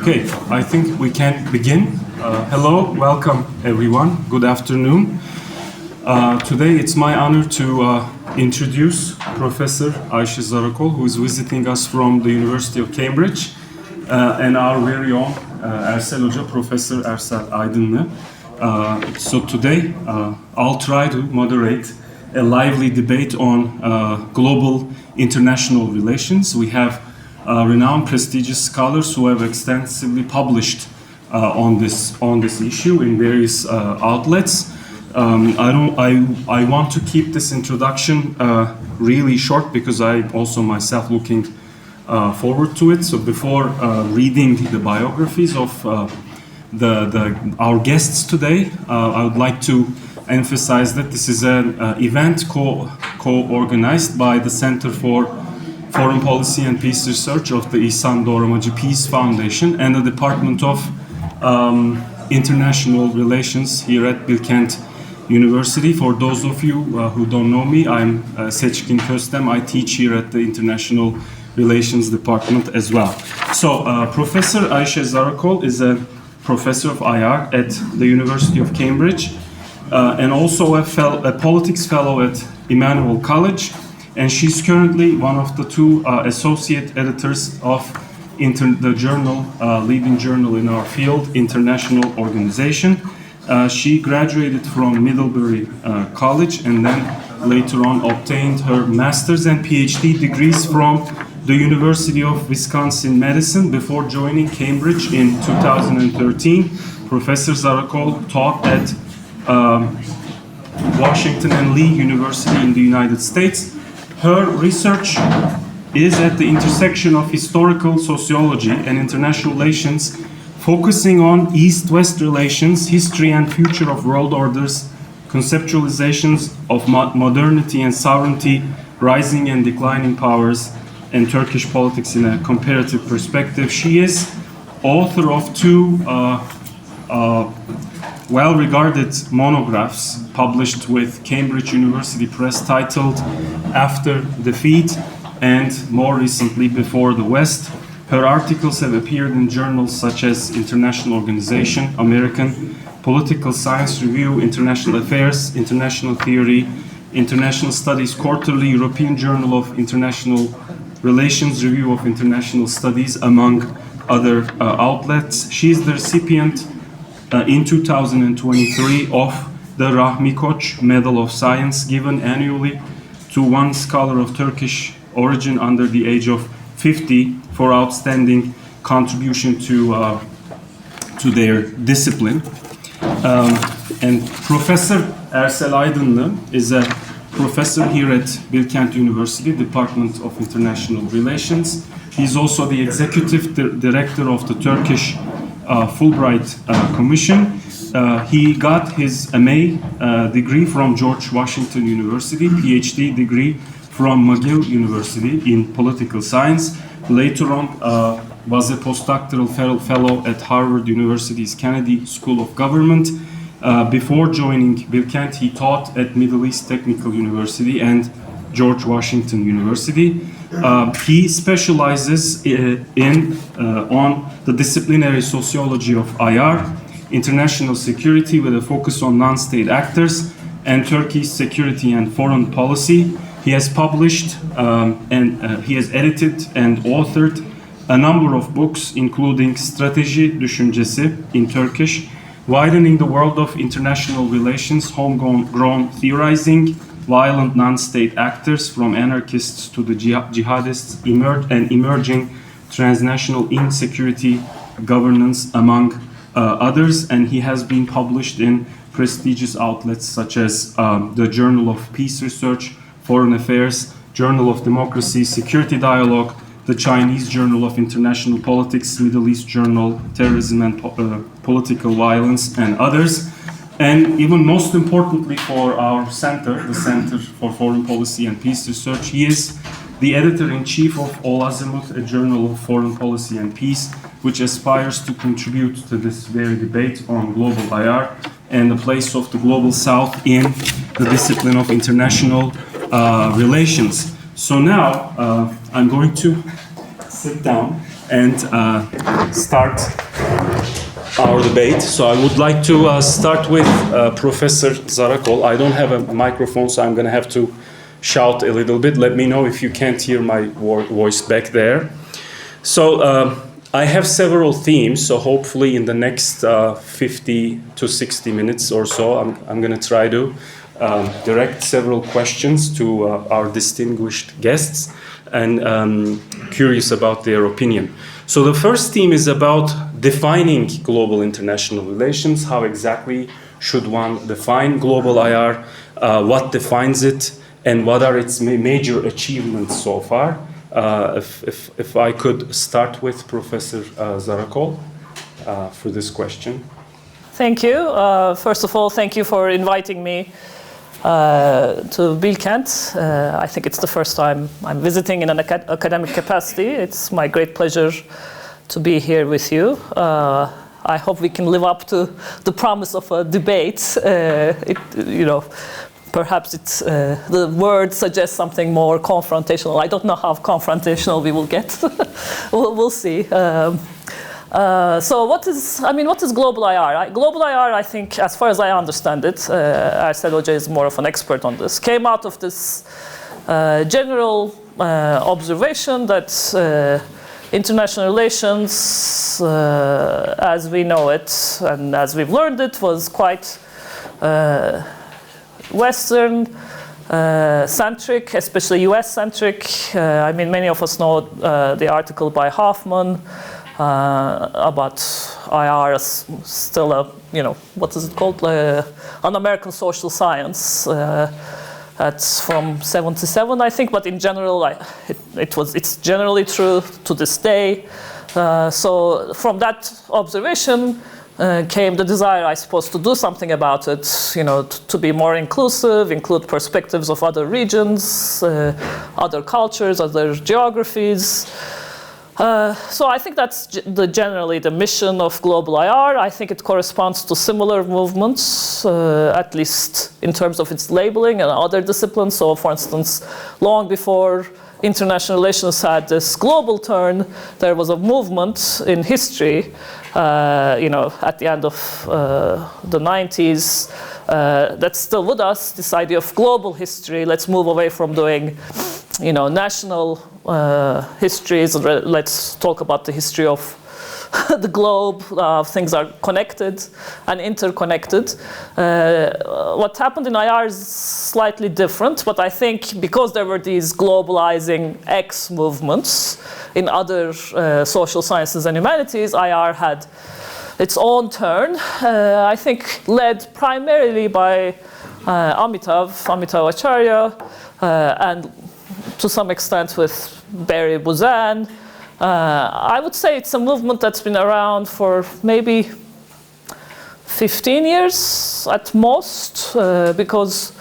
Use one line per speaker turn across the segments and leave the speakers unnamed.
Okay, I think we can begin. Hello, welcome everyone. Good afternoon. Today it's my honor to introduce Professor Ayşe Zarakol, who is visiting us from the University of Cambridge, and our very own Ersel Hoca, Professor Ersel Aydınlı. So today I'll try to moderate a lively debate on global international relations. We have renowned, prestigious scholars who have extensively published on this issue in various outlets. I want to keep this introduction really short because I'm also myself looking forward to it. So before reading the biographies of our guests today, I would like to emphasize that this is an event co-organized by the Center for Foreign Policy and Peace Research of the İhsan Doğramacı Peace Foundation and the Department of International Relations here at Bilkent University. For those of you who don't know me, I'm Seçkin Köstem. I teach here at the International Relations Department as well. So Professor Ayşe Zarakol is a professor of IR at the University of Cambridge and also a politics fellow at Emmanuel College. And she's currently one of the two associate editors of the journal, leading journal in our field, International Organization. She graduated from Middlebury College and then later on obtained her master's and PhD degrees from the University of Wisconsin-Madison before joining Cambridge in 2013. Professor Zarakol taught at Washington and Lee University in the United States. Her research is at the intersection of historical sociology and international relations, focusing on East-West relations, history and future of world orders, conceptualizations of modernity and sovereignty, rising and declining powers, and Turkish politics in a comparative perspective. She is author of two well-regarded monographs published with Cambridge University Press titled After Defeat and more recently Before the West. Her articles have appeared in journals such as International Organization, American Political Science Review, International Affairs, International Theory, International Studies Quarterly, European Journal of International Relations, Review of International Studies, among other outlets. She is the recipient in 2023 of the Rahmi Koç Medal of Science, given annually to one scholar of Turkish origin under the age of 50 for outstanding contribution to their discipline. And Professor Ersel Aydınlı is a professor here at Bilkent University, Department of International Relations. He's also the executive director of the Turkish Fulbright Commission. He got his MA degree from George Washington University, PhD degree from McGill University in political science. Later on, was a postdoctoral fellow at Harvard University's Kennedy School of Government. Before joining Bilkent, he taught at Middle East Technical University and George Washington University. He specializes on the disciplinary sociology of IR, international security with a focus on non-state actors, and Turkey's security and foreign policy. He has published and he has edited and authored a number of books, including Strateji Düşüncesi in Turkish, Widening the World of International Relations, Homegrown Theorizing, Violent Non-State Actors from Anarchists to the Jihadists, and Emerging Transnational Insecurity Governance, among others. And he has been published in prestigious outlets such as the Journal of Peace Research, Foreign Affairs, Journal of Democracy, Security Dialogue, the Chinese Journal of International Politics, Middle East Journal, Terrorism and Political Violence, and others. And even most importantly for our center, the Center for Foreign Policy and Peace Research, he is the editor-in-chief of Azimuth, a journal of foreign policy and peace, which aspires to contribute to this very debate on global IR and the place of the global south in the discipline of international relations. So now I'm going to sit down and start our debate. So I would like to start with Professor Zarakol. I don't have a microphone, so I'm going to have to shout a little bit. Let me know if you can't hear my voice back there. So I have several themes, so hopefully in the next 50 to 60 minutes or so, I'm going to try to direct several questions to our distinguished guests, and curious about their opinion. So the first theme is about defining global international relations. How exactly should one define global IR? What defines it? And what are its major achievements so far? If I could start with Professor Zarakol for this question.
Thank you. First of all, thank you for inviting me to Bilkent. I think it's the first time I'm visiting in an academic capacity. It's my great pleasure to be here with you. I hope we can live up to the promise of a debate. Perhaps the word suggests something more confrontational. I don't know how confrontational we will get. we'll see. So what is global IR? Global IR, I think, as far as I understand it, Ersel Hoca is more of an expert on this, came out of this general observation that international relations, as we know it and as we've learned it, was quite Western centric, especially US centric. Many of us know the article by Hoffman about IR as still what is it called? An American social science. That's from 77, I think, but in general, it's generally true to this day. So from that observation came the desire, I suppose, to do something about it, to be more inclusive, include perspectives of other regions, other cultures, other geographies. So I think that's generally the mission of global IR. I think it corresponds to similar movements, at least in terms of its labeling and other disciplines. So for instance, long before international relations had this global turn, there was a movement in history, at the end of the 90s, that's still with us, this idea of global history. Let's move away from doing national histories. Let's talk about the history of the globe. Things are connected and interconnected. What happened in IR is slightly different, but I think because there were these globalizing X movements in other social sciences and humanities, IR had its own turn. I think led primarily by Amitav Acharya, and to some extent with Barry Buzan. I would say it's a movement that's been around for maybe 15 years at most, because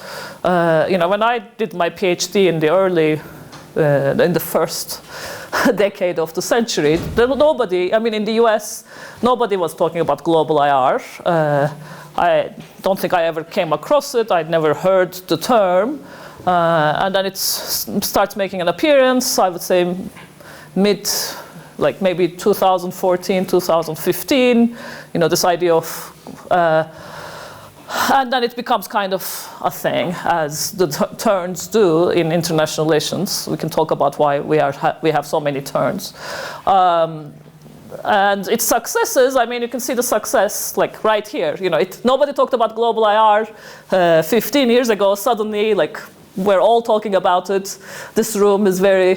when I did my PhD in the first decade of the century, there was nobody, in the US, nobody was talking about global IR. I don't think I ever came across it. I'd never heard the term. And then it starts making an appearance, I would say maybe 2014, 2015, this idea of, and then it becomes kind of a thing, as the turns do in international relations. We can talk about why we have so many turns. And its successes, you can see the success right here. Nobody talked about global IR 15 years ago. Suddenly, we're all talking about it. This room is very,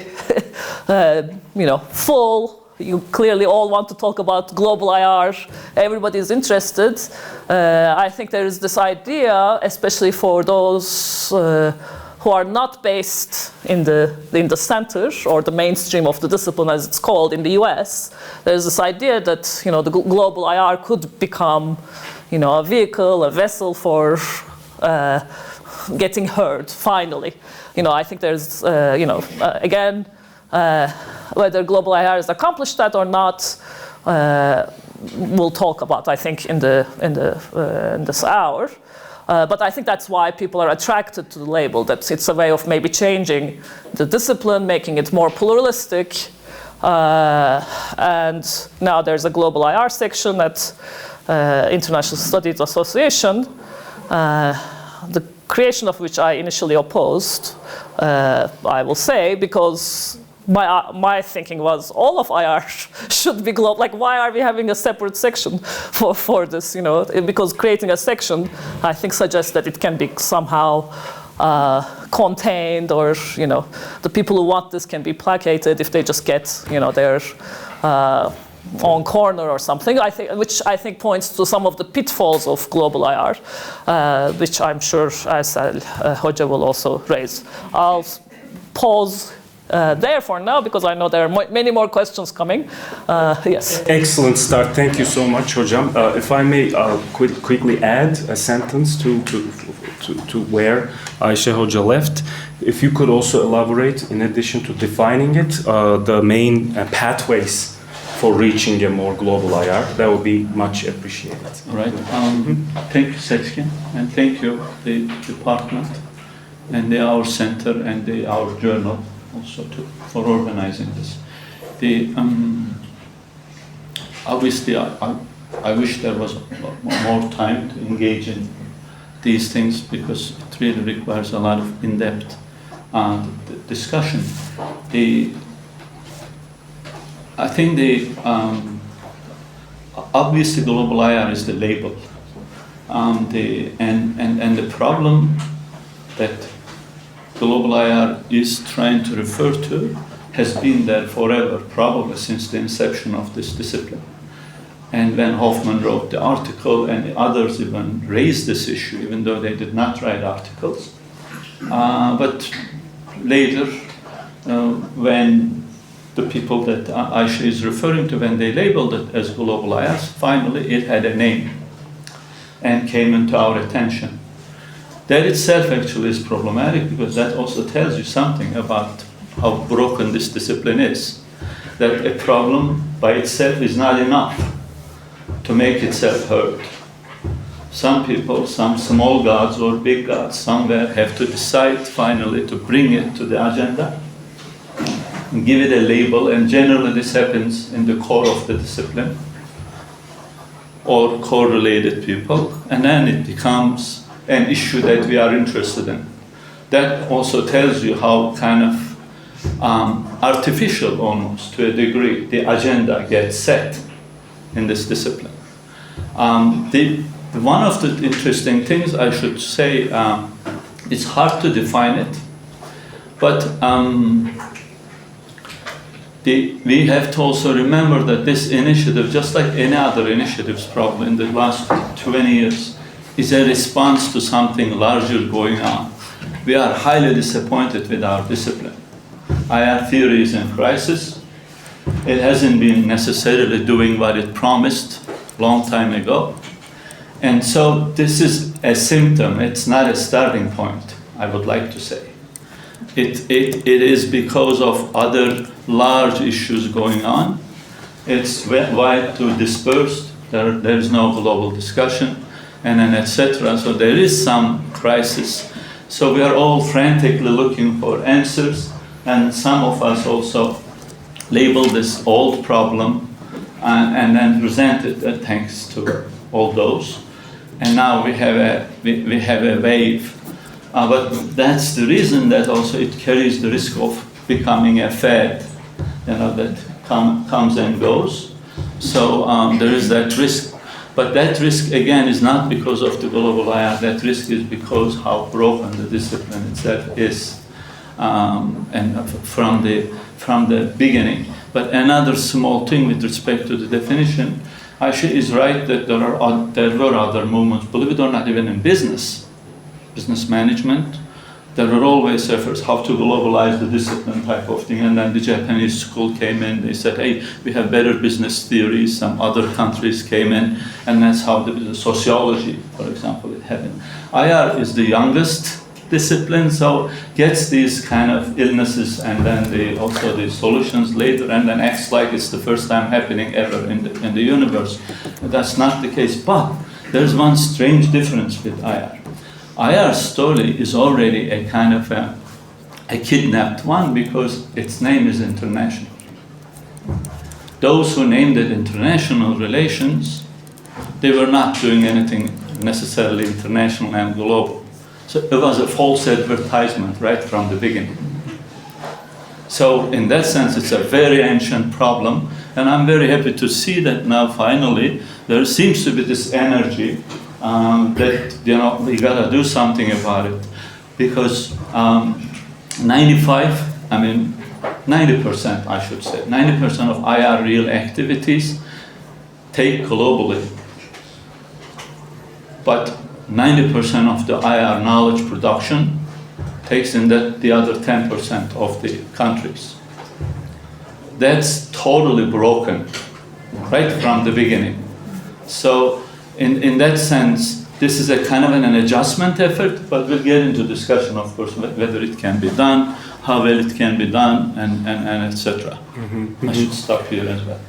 full. You clearly all want to talk about global IR. Everybody is interested. I think there is this idea, especially for those who are not based in the center or the mainstream of the discipline, as it's called in the US. There's this idea that the global IR could become, a vehicle, a vessel for getting heard, finally. I think there's, again, whether global IR has accomplished that or not, we'll talk about, I think, in this hour. But I think that's why people are attracted to the label, that it's a way of maybe changing the discipline, making it more pluralistic, And now there's a global IR section at International Studies Association, the creation of which I initially opposed, I will say, because my thinking was all of IR should be global. Like, why are we having a separate section for this? You know, because creating a section, I think, suggests that it can be somehow contained, or you know, the people who want this can be placated if they just get, you know, their own corner or something. Which I think points to some of the pitfalls of global IR, which I'm sure Ersel Hoca will also raise. I'll pause there for now, because I know there are many more questions coming. Yes.
Excellent start. Thank you so much, Hocam. If I may quickly add a sentence to where Ayşe Hoca left. If you could also elaborate, in addition to defining it, the main pathways for reaching a more global IR, that would be much appreciated.
Right. Thank you, Seçkin, and thank you, the department, and our center, and our journal also for organizing this. Obviously, I wish there was more time to engage in these things, because it really requires a lot of in-depth discussion. I think obviously global IR is the label, and the problem that global IR is trying to refer to has been there forever, probably since the inception of this discipline. And when Hoffman wrote the article, and the others even raised this issue, even though they did not write articles. But later, when the people that Ayşe is referring to, when they labeled it as global IRs, finally it had a name and came into our attention. That itself actually is problematic, because that also tells you something about how broken this discipline is. That a problem by itself is not enough to make itself heard. Some people, some small gods or big gods somewhere, have to decide finally to bring it to the agenda and give it a label, and generally this happens in the core of the discipline or core-related people, and then it becomes an issue that we are interested in. That also tells you how kind of artificial, almost to a degree, the agenda gets set in this discipline. One of the interesting things I should say, it's hard to define it, but we have to also remember that this initiative, just like any other initiatives probably in the last 20 years, is a response to something larger going on. We are highly disappointed with our discipline. IR theory is in crisis. It hasn't been necessarily doing what it promised a long time ago. And so this is a symptom, it's not a starting point, I would like to say. It is because of other large issues going on. It's wide to dispersed, there is no global discussion, and then etc. So there is some crisis. So we are all frantically looking for answers, and some of us also label this old problem and then present it thanks to all those. And now we have a wave. But that's the reason that also it carries the risk of becoming a fad, you know, that comes and goes. So there is that risk. But that risk, again, is not because of the global IR. That risk is because how broken the discipline itself is, and from the beginning. But another small thing with respect to the definition, Ayşe is right that there were other movements, believe it or not, even in business management. There were always efforts how to globalize the discipline type of thing, and then the Japanese school came in, they said, hey, we have better business theories, some other countries came in, and that's how the sociology, for example, it happened. IR is the youngest discipline, so gets these kind of illnesses and then also the solutions later, and then acts like it's the first time happening ever in the universe. That's not the case, but there's one strange difference with IR. IR's story is already a kind of a kidnapped one, because its name is international. those who named it international relations, they were not doing anything necessarily international and global. So it was a false advertisement right from the beginning. So in that sense, it's a very ancient problem, and I'm very happy to see that now finally there seems to be this energy that we gotta do something about it, because 90%, I should say, 90% of IR real activities take globally, but 90% of the IR knowledge production takes in the other 10% of the countries. That's totally broken right from the beginning. So in that sense, this is a kind of an adjustment effort, but we'll get into discussion, of course, whether it can be done, how well it can be done, and etc. I should stop here as well.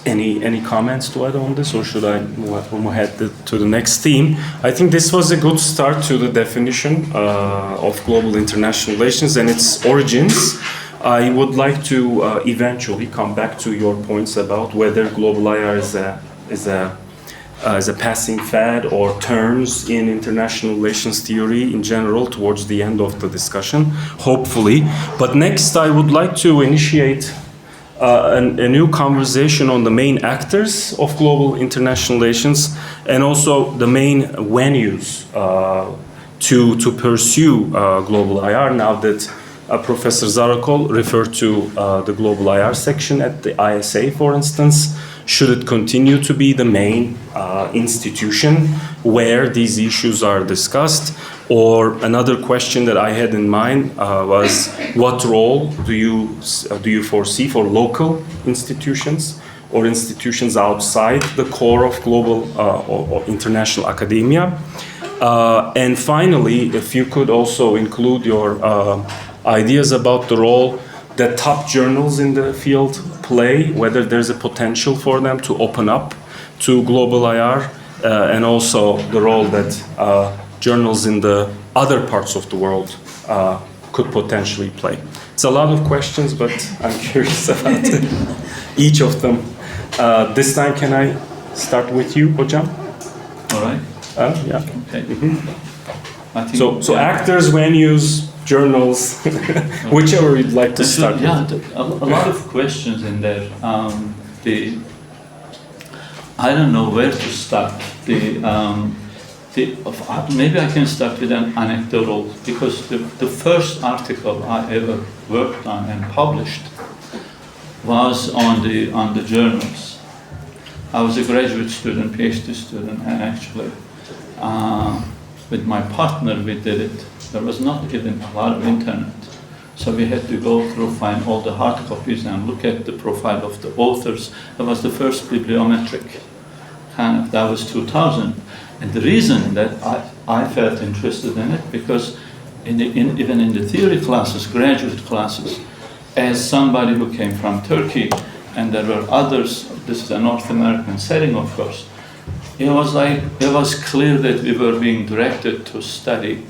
Any comments to add on this, or should I move ahead to the next theme? I think this was a good start to the definition of global international relations and its origins. I would like to eventually come back to your points about whether global IR is a passing fad or terms in international relations theory in general towards the end of the discussion, hopefully. But next, I would like to initiate a new conversation on the main actors of global international relations and also the main venues to pursue global IR, now that Professor Zarakol referred to the global IR section at the ISA, for instance. Should it continue to be the main institution where these issues are discussed? Or another question that I had in mind was, what role do you foresee for local institutions or institutions outside the core of global or international academia? And finally, if you could also include your ideas about the role that top journals in the field play, whether there's a potential for them to open up to global IR, and also the role that journals in the other parts of the world could potentially play. It's a lot of questions, but I'm curious about each of them. This time, can I start with you, Hocam?
All right.
Yeah.
Okay. I think,
So actors, venues, journals, whichever you'd like to start with.
Yeah, a lot of questions in there. I don't know where to start. Maybe I can start with an anecdotal, because the first article I ever worked on and published was on the journals. I was a graduate student, PhD student, and actually with my partner we did it. There was not even a lot of internet, so we had to go through, find all the hard copies and look at the profile of the authors. That was the first bibliometric kind of, that was 2000. And the reason that I felt interested in it, because even in the theory classes, graduate classes, as somebody who came from Turkey, and there were others, this is a North American setting, of course, it was clear that we were being directed to study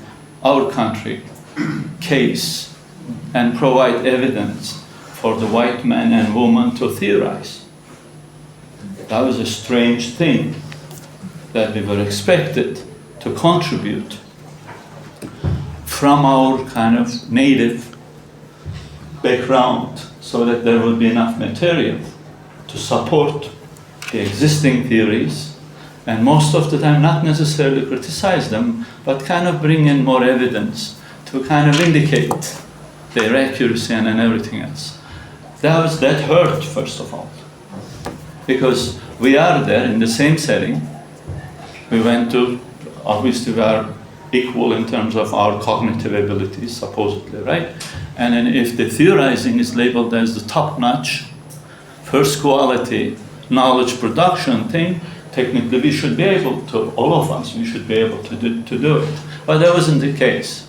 our country case and provide evidence for the white man and woman to theorize. That was a strange thing, that we were expected to contribute from our kind of native background so that there would be enough material to support the existing theories, and most of the time not necessarily criticize them, but kind of bring in more evidence to kind of indicate their accuracy and everything else. That hurt, first of all, because we are there in the same setting. We went to, obviously we are equal in terms of our cognitive abilities, supposedly, right? And then if the theorizing is labeled as the top-notch, first quality knowledge production thing, technically we should be able to, all of us, we should be able to do it. But that wasn't the case.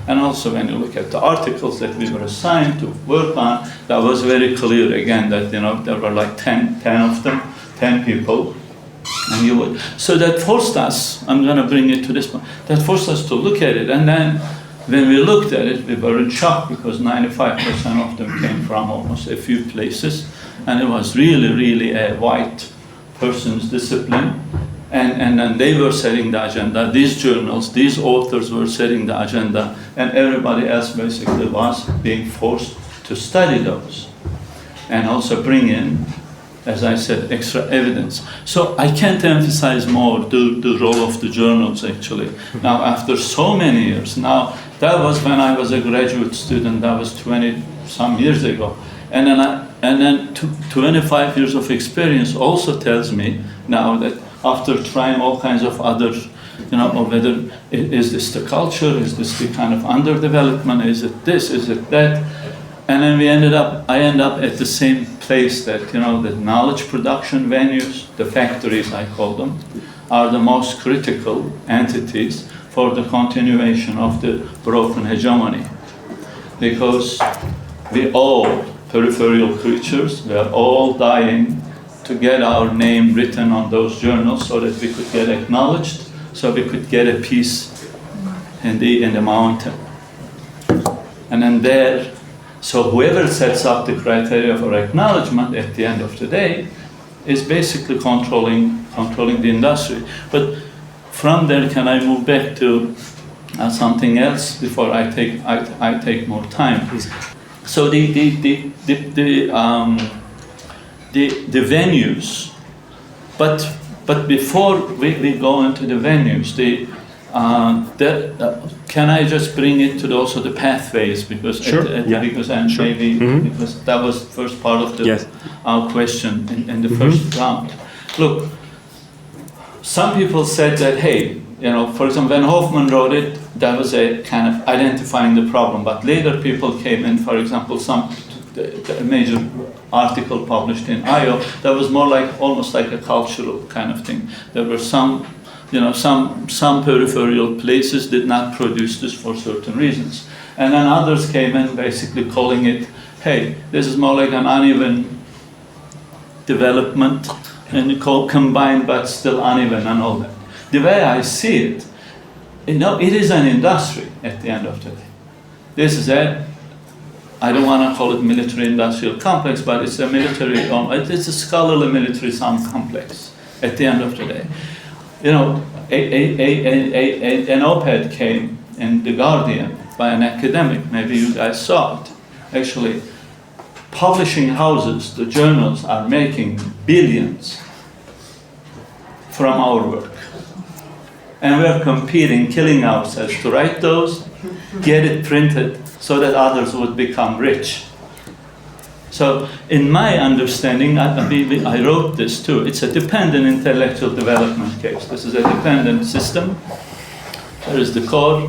And also when you look at the articles that we were assigned to work on, that was very clear again that, there were like 10 of them, 10 people. And so that forced us, I'm gonna bring it to this point, that forced us to look at it. And then when we looked at it, we were in shock, because 95% of them came from almost a few places. and it was really a white person's discipline. And then they were setting the agenda. These journals, these authors were setting the agenda, and everybody else basically was being forced to study those and also bring in, as I said, extra evidence. So I can't emphasize more the role of the journals, actually. Now, after so many years, now that was when I was a graduate student, that was 20-some years ago. And then 25 years of experience also tells me now that after trying all kinds of other, whether is this the culture, is this the kind of underdevelopment, is it this, is it that? And then I end up at the same place that, the knowledge production venues, the factories I call them, are the most critical entities for the continuation of the broken hegemony. Because we all, peripheral creatures, we are all dying to get our name written on those journals so that we could get acknowledged, so we could get a piece in the mountain. And then there, so whoever sets up the criteria for acknowledgement at the end of the day is basically controlling the industry. But from there, can I move back to something else before I take more time? So the venues, but before we go into the venues, can I just bring it to also the pathways, because
sure.
Because that was the first part of our question in the first round. Look, some people said that, hey, for example, when Hoffman wrote it, that was a kind of identifying the problem, but later people came in, for example, a major article published in IO that was more like, almost like a cultural kind of thing. There were some peripheral places did not produce this for certain reasons. And then others came in basically calling it, hey, this is more like an uneven development, and combined but still uneven and all that. The way I see it, it is an industry at the end of the day. This is I don't want to call it military-industrial complex, but it's it's a scholarly military complex at the end of the day. An op-ed came in The Guardian by an academic, maybe you guys saw it. Actually, publishing houses, the journals, are making billions from our work. And we're competing, killing ourselves to write those, get it printed, so that others would become rich. So in my understanding, I wrote this too, it's a dependent intellectual development case. This is a dependent system. There is the core,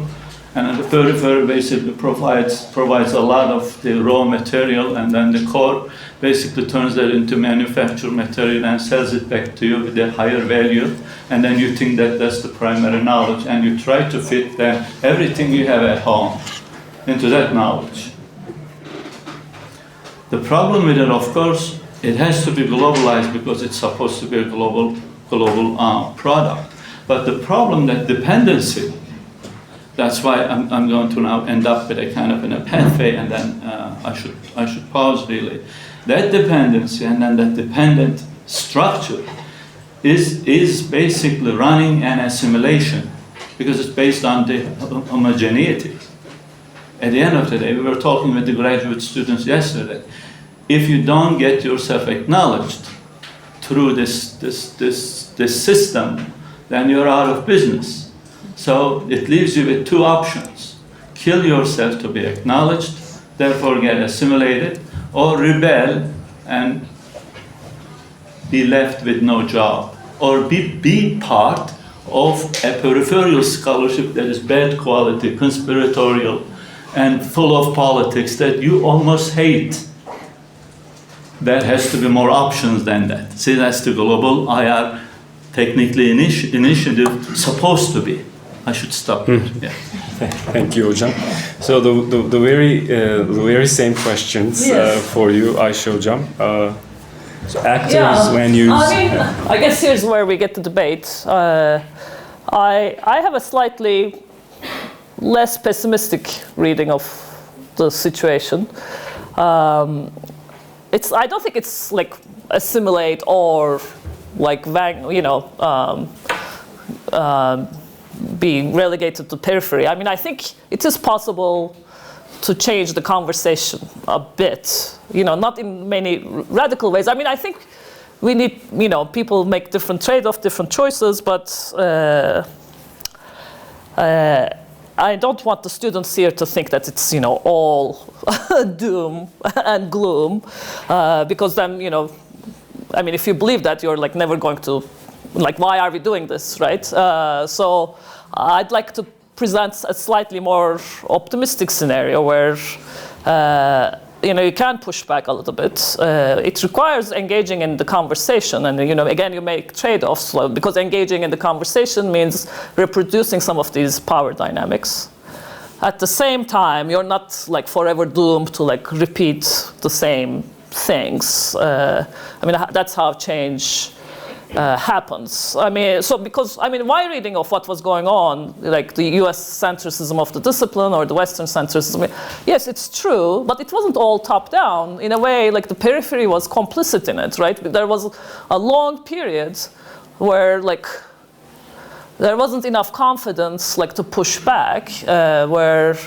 and the periphery basically provides a lot of the raw material, and then the core basically turns that into manufactured material and sells it back to you with a higher value, and then you think that that's the primary knowledge, and you try to fit then everything you have at home into that knowledge. The problem with it, of course, it has to be globalized because it's supposed to be a global product. But the problem that dependency, that's why I'm going to now end up with a kind of in a pathway, and then I should pause really. That dependency and then that dependent structure is basically running an assimilation because it's based on the homogeneity. At the end of the day, we were talking with the graduate students yesterday. If you don't get yourself acknowledged through this system, then you're out of business. So it leaves you with two options: kill yourself to be acknowledged, therefore get assimilated, or rebel and be left with no job, or be part of a peripheral scholarship that is bad quality, conspiratorial, and full of politics that you almost hate. There has to be more options than that. See, that's the global IR technically initiative supposed to be. I should stop here. Yeah.
Thank you, Hocam. So the very same questions for you, Ayşe Hocam. So actors, when you...
I guess here's where we get the debate. I have a slightly less pessimistic reading of the situation. I don't think it's like assimilate or like being relegated to periphery. I mean, I think it is possible to change the conversation a bit, not in many radical ways. I mean, I think we need, people make different trade-offs, different choices, but I don't want the students here to think that it's, all doom and gloom, because then, I mean, if you believe that, you're like never going to, like, why are we doing this, right? So I'd like to present a slightly more optimistic scenario where, you can push back a little bit. It requires engaging in the conversation, and again, you make trade-offs because engaging in the conversation means reproducing some of these power dynamics. At the same time, you're not like forever doomed to like repeat the same things. I mean, that's how change happens. I mean, my reading of what was going on, like the US centricism of the discipline or the Western centricism, yes, it's true, but it wasn't all top-down. In a way, like the periphery was complicit in it, right? There was a long period where like there wasn't enough confidence like to push back, where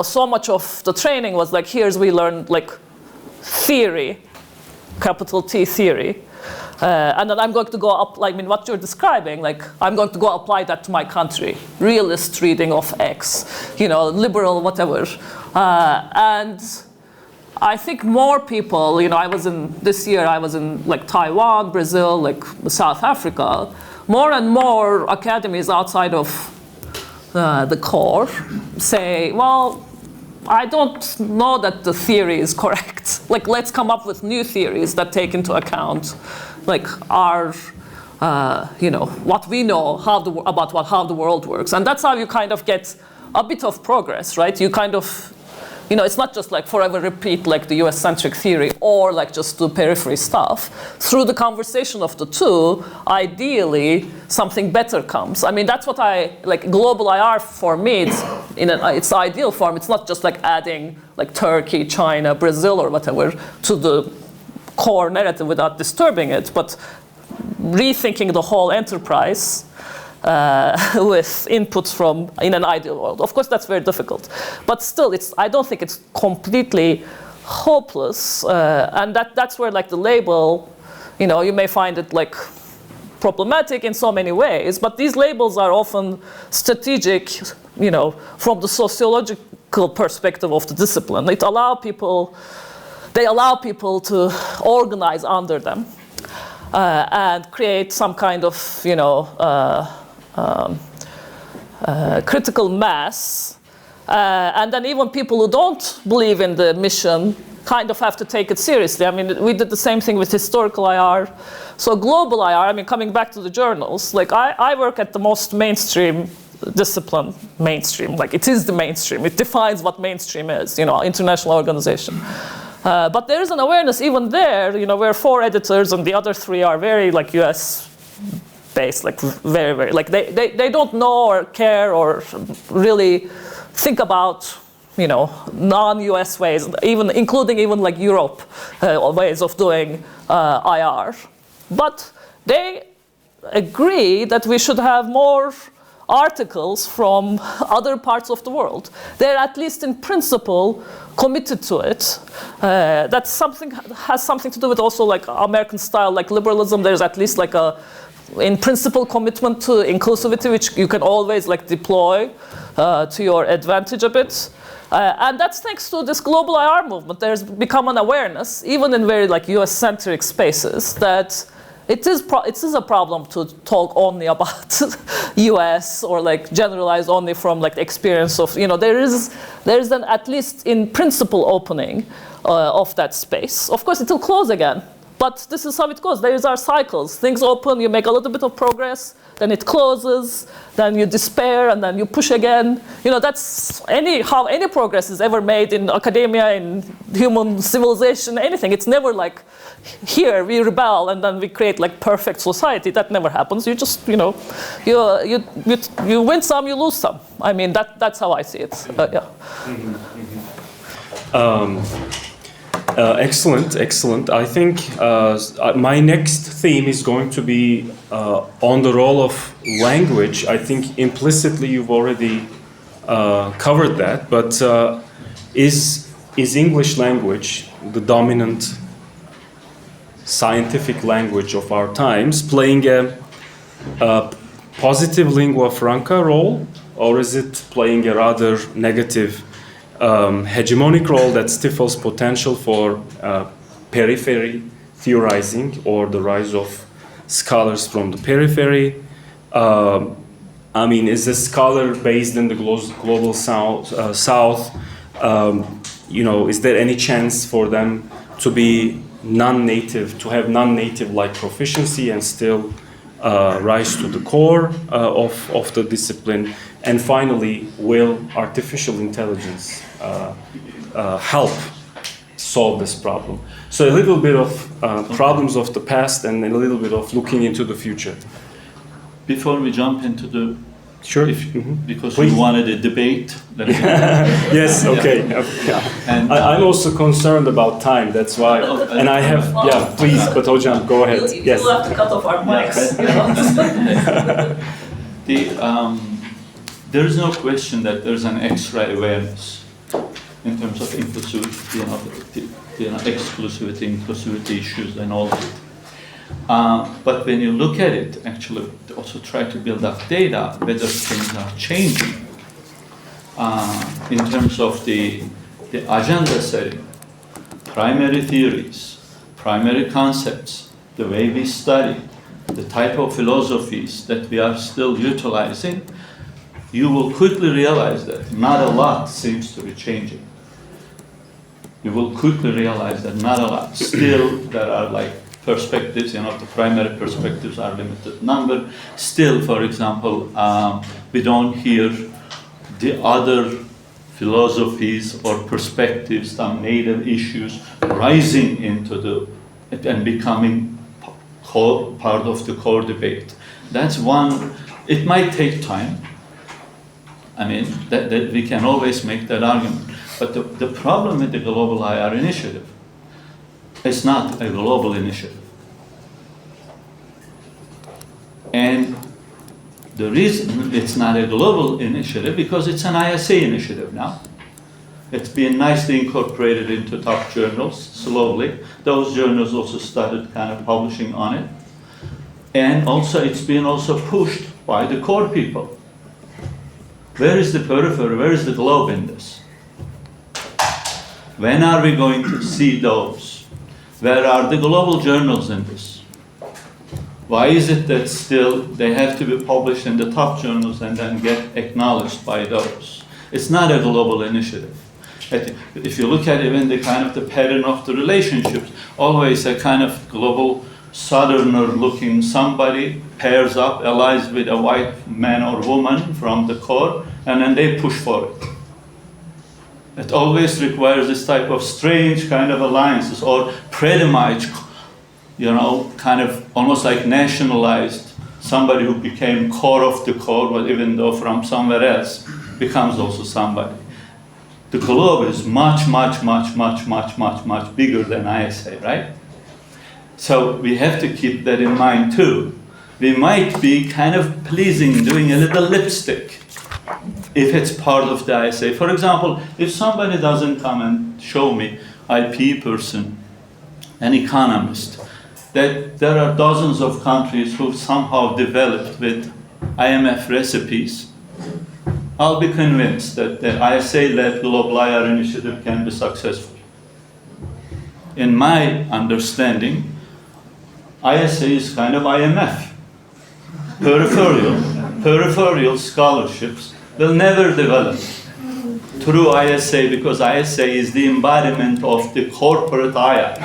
so much of the training was like, we learned like theory, capital T theory. And then I'm going to go up, I mean, what you're describing, like, I'm going to go apply that to my country. Realist reading of X, liberal, whatever. And I think more people, this year I was in like Taiwan, Brazil, like South Africa. More and more academies outside of the core say, well, I don't know that the theory is correct. Like, let's come up with new theories that take into account, like, our, what we know about how the world works. And that's how you kind of get a bit of progress, right? You kind of, it's not just like forever repeat like the US-centric theory or like just do periphery stuff. Through the conversation of the two, ideally, something better comes. I mean, that's what like global IR for me, it's in its ideal form. It's not just like adding like Turkey, China, Brazil or whatever to the core narrative without disturbing it, but rethinking the whole enterprise with inputs from in an ideal world. Of course, that's very difficult, but still, I don't think it's completely hopeless. And that's where like the label, you may find it like problematic in so many ways, but these labels are often strategic, from the sociological perspective of the discipline. They allow people to organize under them and create some kind of, critical mass. And then even people who don't believe in the mission kind of have to take it seriously. I mean, we did the same thing with historical IR. So global IR, I mean, coming back to the journals, like I work at the most mainstream discipline, mainstream. Like it is the mainstream. It defines what mainstream is, international organization. But there is an awareness even there, where 4 editors and the other 3 are very like US based, like very, very, like they don't know or care or really think about, non-US ways, including even like Europe ways of doing IR. But they agree that we should have more articles from other parts of the world. They're at least in principle committed to it. That's has something to do with also like American style, like liberalism. There's at least like in principle commitment to inclusivity, which you can always like deploy to your advantage a bit. And that's thanks to this global IR movement. There's become an awareness, even in very like US-centric spaces, that it is a problem to talk only about US or like generalize only from like the experience of, there is an at least in principle opening of that space. Of course, it will close again, but this is how it goes. There are cycles. Things open, you make a little bit of progress, then it closes, then you despair, and then you push again. That's how any progress is ever made in academia, in human civilization, anything. It's never like, here we rebel and then we create like perfect society. That never happens. You just, you win some, you lose some. I mean, that's how I see it. Yeah.
Excellent, excellent. I think my next theme is going to be on the role of language. I think implicitly you've already covered that, but is English language the dominant scientific language of our times, playing a positive lingua franca role, or is it playing a rather negative hegemonic role that stifles potential for periphery theorizing or the rise of scholars from the periphery? I mean, is a scholar based in the global south? You know, is there any chance for them to be non-native, to have non-native-like proficiency and still rise to the core of the discipline? And finally, will artificial intelligence help solve this problem? So a little bit of problems of the past and a little bit of looking into the future.
Before we jump into the,
sure,
because
please.
you wanted a debate.
Yes, okay. Yeah.
And
I'm also concerned about time. That's why, and I have, yeah. Please, but Hocam, go ahead. Yes.
We'll have to cut off our mics.
There is no question that there's an extra awareness in terms of inclusivity, exclusivity, inclusivity issues, and all that. But when you look at it, actually, also try to build up data whether things are changing in terms of the agenda setting, primary theories, primary concepts, the way we study, the type of philosophies that we are still utilizing, you will quickly realize that not a lot seems to be changing. You will quickly realize that not a lot. Still, there are like perspectives, the primary perspectives are limited number. Still, for example, we don't hear the other philosophies or perspectives, some native issues rising into and becoming part of the core debate. That's one. It might take time. I mean, that we can always make that argument. But the problem with the Global IR initiative, it's not a global initiative. And the reason it's not a global initiative, because it's an ISA initiative now. It's been nicely incorporated into top journals slowly. Those journals also started kind of publishing on it. And also it's been also pushed by the core people. Where is the periphery? Where is the globe in this? When are we going to see those? Where are the global journals in this? Why is it that still they have to be published in the top journals and then get acknowledged by those? It's not a global initiative. If you look at even the kind of the pattern of the relationships, always a kind of global southerner looking somebody pairs up, allies with a white man or woman from the core, and then they push for it. It always requires this type of strange kind of alliances, or pretty much, kind of almost like nationalized, somebody who became core of the core, but even though from somewhere else, becomes also somebody. The globe is much, much, much, much, much, much, much bigger than ISA, right? So we have to keep that in mind too. We might be kind of pleasing, doing a little lipstick if it's part of the ISA. For example, if somebody doesn't come and show me, IP person, an economist, that there are dozens of countries who've somehow developed with IMF recipes, I'll be convinced that the ISA-led Global IR initiative can be successful. In my understanding, ISA is kind of IMF. Peripheral scholarships will never develop through ISA, because ISA is the embodiment of the corporate IR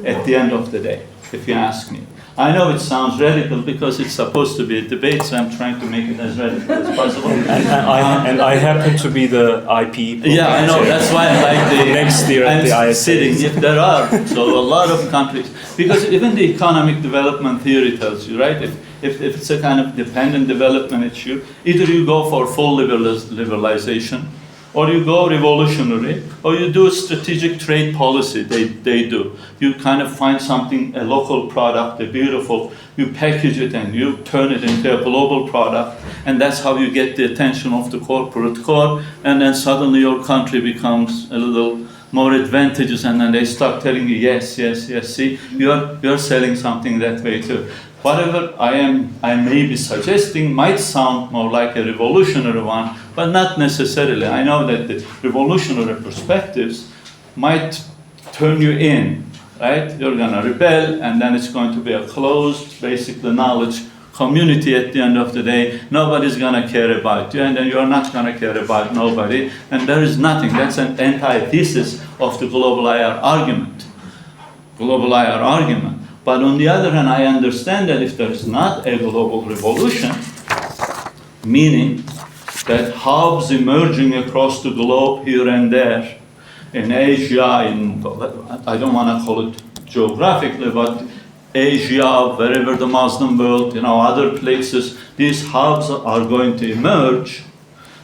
at the end of the day, if you ask me. I know it sounds radical because it's supposed to be a debate, so I'm trying to make it as radical as possible.
And I happen to be the IP.
Yeah, I know. That's why I like the
next year at the ISA.
Sitting. If there are so a lot of countries, because even the economic development theory tells you, right? If it's a kind of dependent development issue, either you go for full liberalization, or you go revolutionary, or you do strategic trade policy, they do. You kind of find something, a local product, a beautiful, you package it and you turn it into a global product, and that's how you get the attention of the corporate core, and then suddenly your country becomes a little more advantageous, and then they start telling you, yes, see, you're selling something that way too. Whatever I may be suggesting might sound more like a revolutionary one, but not necessarily. I know that the revolutionary perspectives might turn you in, right? You're gonna rebel, and then it's going to be a closed, basically knowledge community at the end of the day. Nobody's gonna care about you, and then you're not gonna care about nobody, and there is nothing. That's an antithesis of the global IR argument. Global IR argument. But on the other hand, I understand that if there is not a global revolution, meaning that hubs emerging across the globe here and there, in Asia, I don't want to call it geographically, but Asia, wherever the Muslim world, other places, these hubs are going to emerge.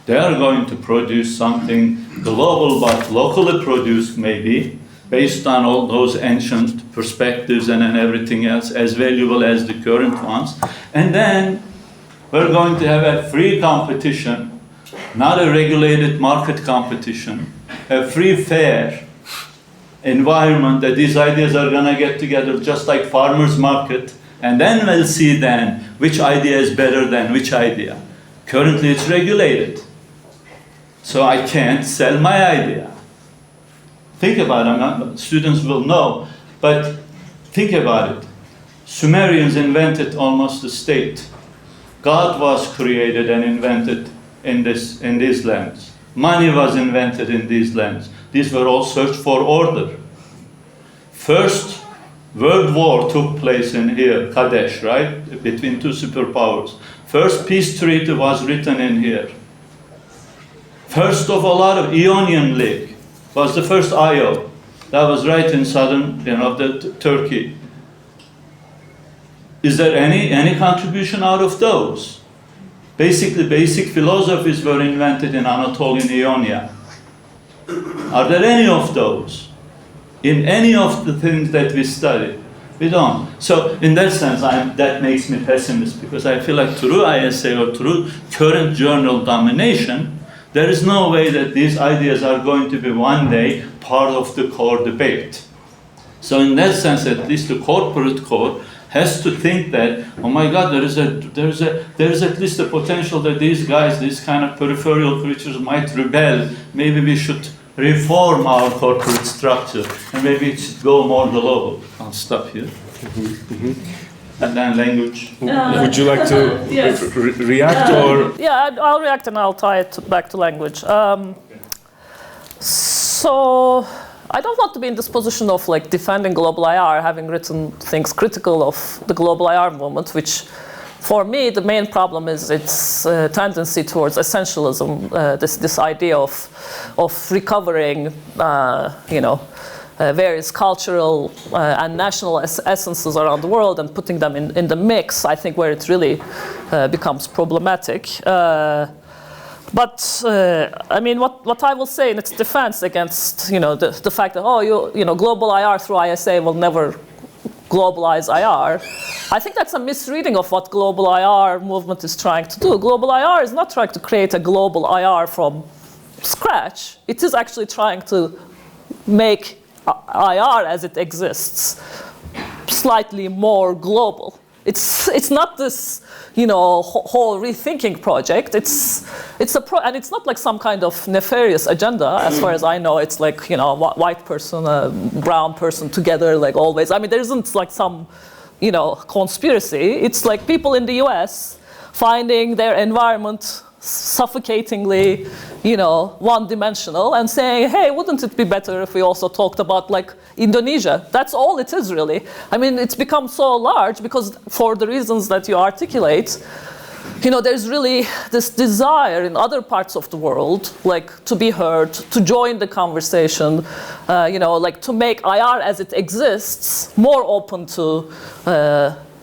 They are going to produce something global but locally produced maybe, based on all those ancient perspectives and everything else, as valuable as the current ones. And then we're going to have a free competition, not a regulated market competition, a free, fair environment that these ideas are gonna get together just like farmers market, and then we'll see then which idea is better than which idea. Currently it's regulated, so I can't sell my idea. Think about it, students will know, but think about it. Sumerians invented almost the state. God was created and invented in these lands. Money was invented in these lands. These were all search for order. First World War took place in here, Kadesh, right? Between two superpowers. First peace treaty was written in here. First of a lot of Ionian League was the first IO. That was right in southern, Turkey. Is there any contribution out of those? Basically, basic philosophies were invented in Anatolian Ionia. Are there any of those? In any of the things that we study? We don't. So in that sense, that makes me pessimist, because I feel like through ISA or through current journal domination, there is no way that these ideas are going to be one day part of the core debate. So in that sense, at least the corporate core has to think that, oh my God, there is at least a potential that these guys, these kind of peripheral creatures might rebel. Maybe we should reform our corporate structure, and maybe it should go more global. I'll stop here. And then language.
Would you like to
Yes.
react or?
Yeah, I'll react and I'll tie it back to language. So I don't want to be in this position of defending global IR, having written things critical of the global IR movement, which for me the main problem is its tendency towards essentialism, this idea of recovering, various cultural and national essences around the world and putting them in the mix, I think, where it really becomes problematic. But what I will say in its defense against the fact that global IR through ISA will never globalize IR, I think that's a misreading of what global IR movement is trying to do. Global IR is not trying to create a global IR from scratch. It is actually trying to make IR as it exists slightly more global. It's not this whole rethinking project. It's and it's not like some kind of nefarious agenda. As far as I know, it's like white person, brown person together, like always. I mean, there isn't like some conspiracy. It's like people in the U.S. finding their environment suffocatingly, one-dimensional, and saying, hey, wouldn't it be better if we also talked about Indonesia? That's all it is, really. I mean, it's become so large because for the reasons that you articulate, there's really this desire in other parts of the world, to be heard, to join the conversation, to make IR as it exists more open to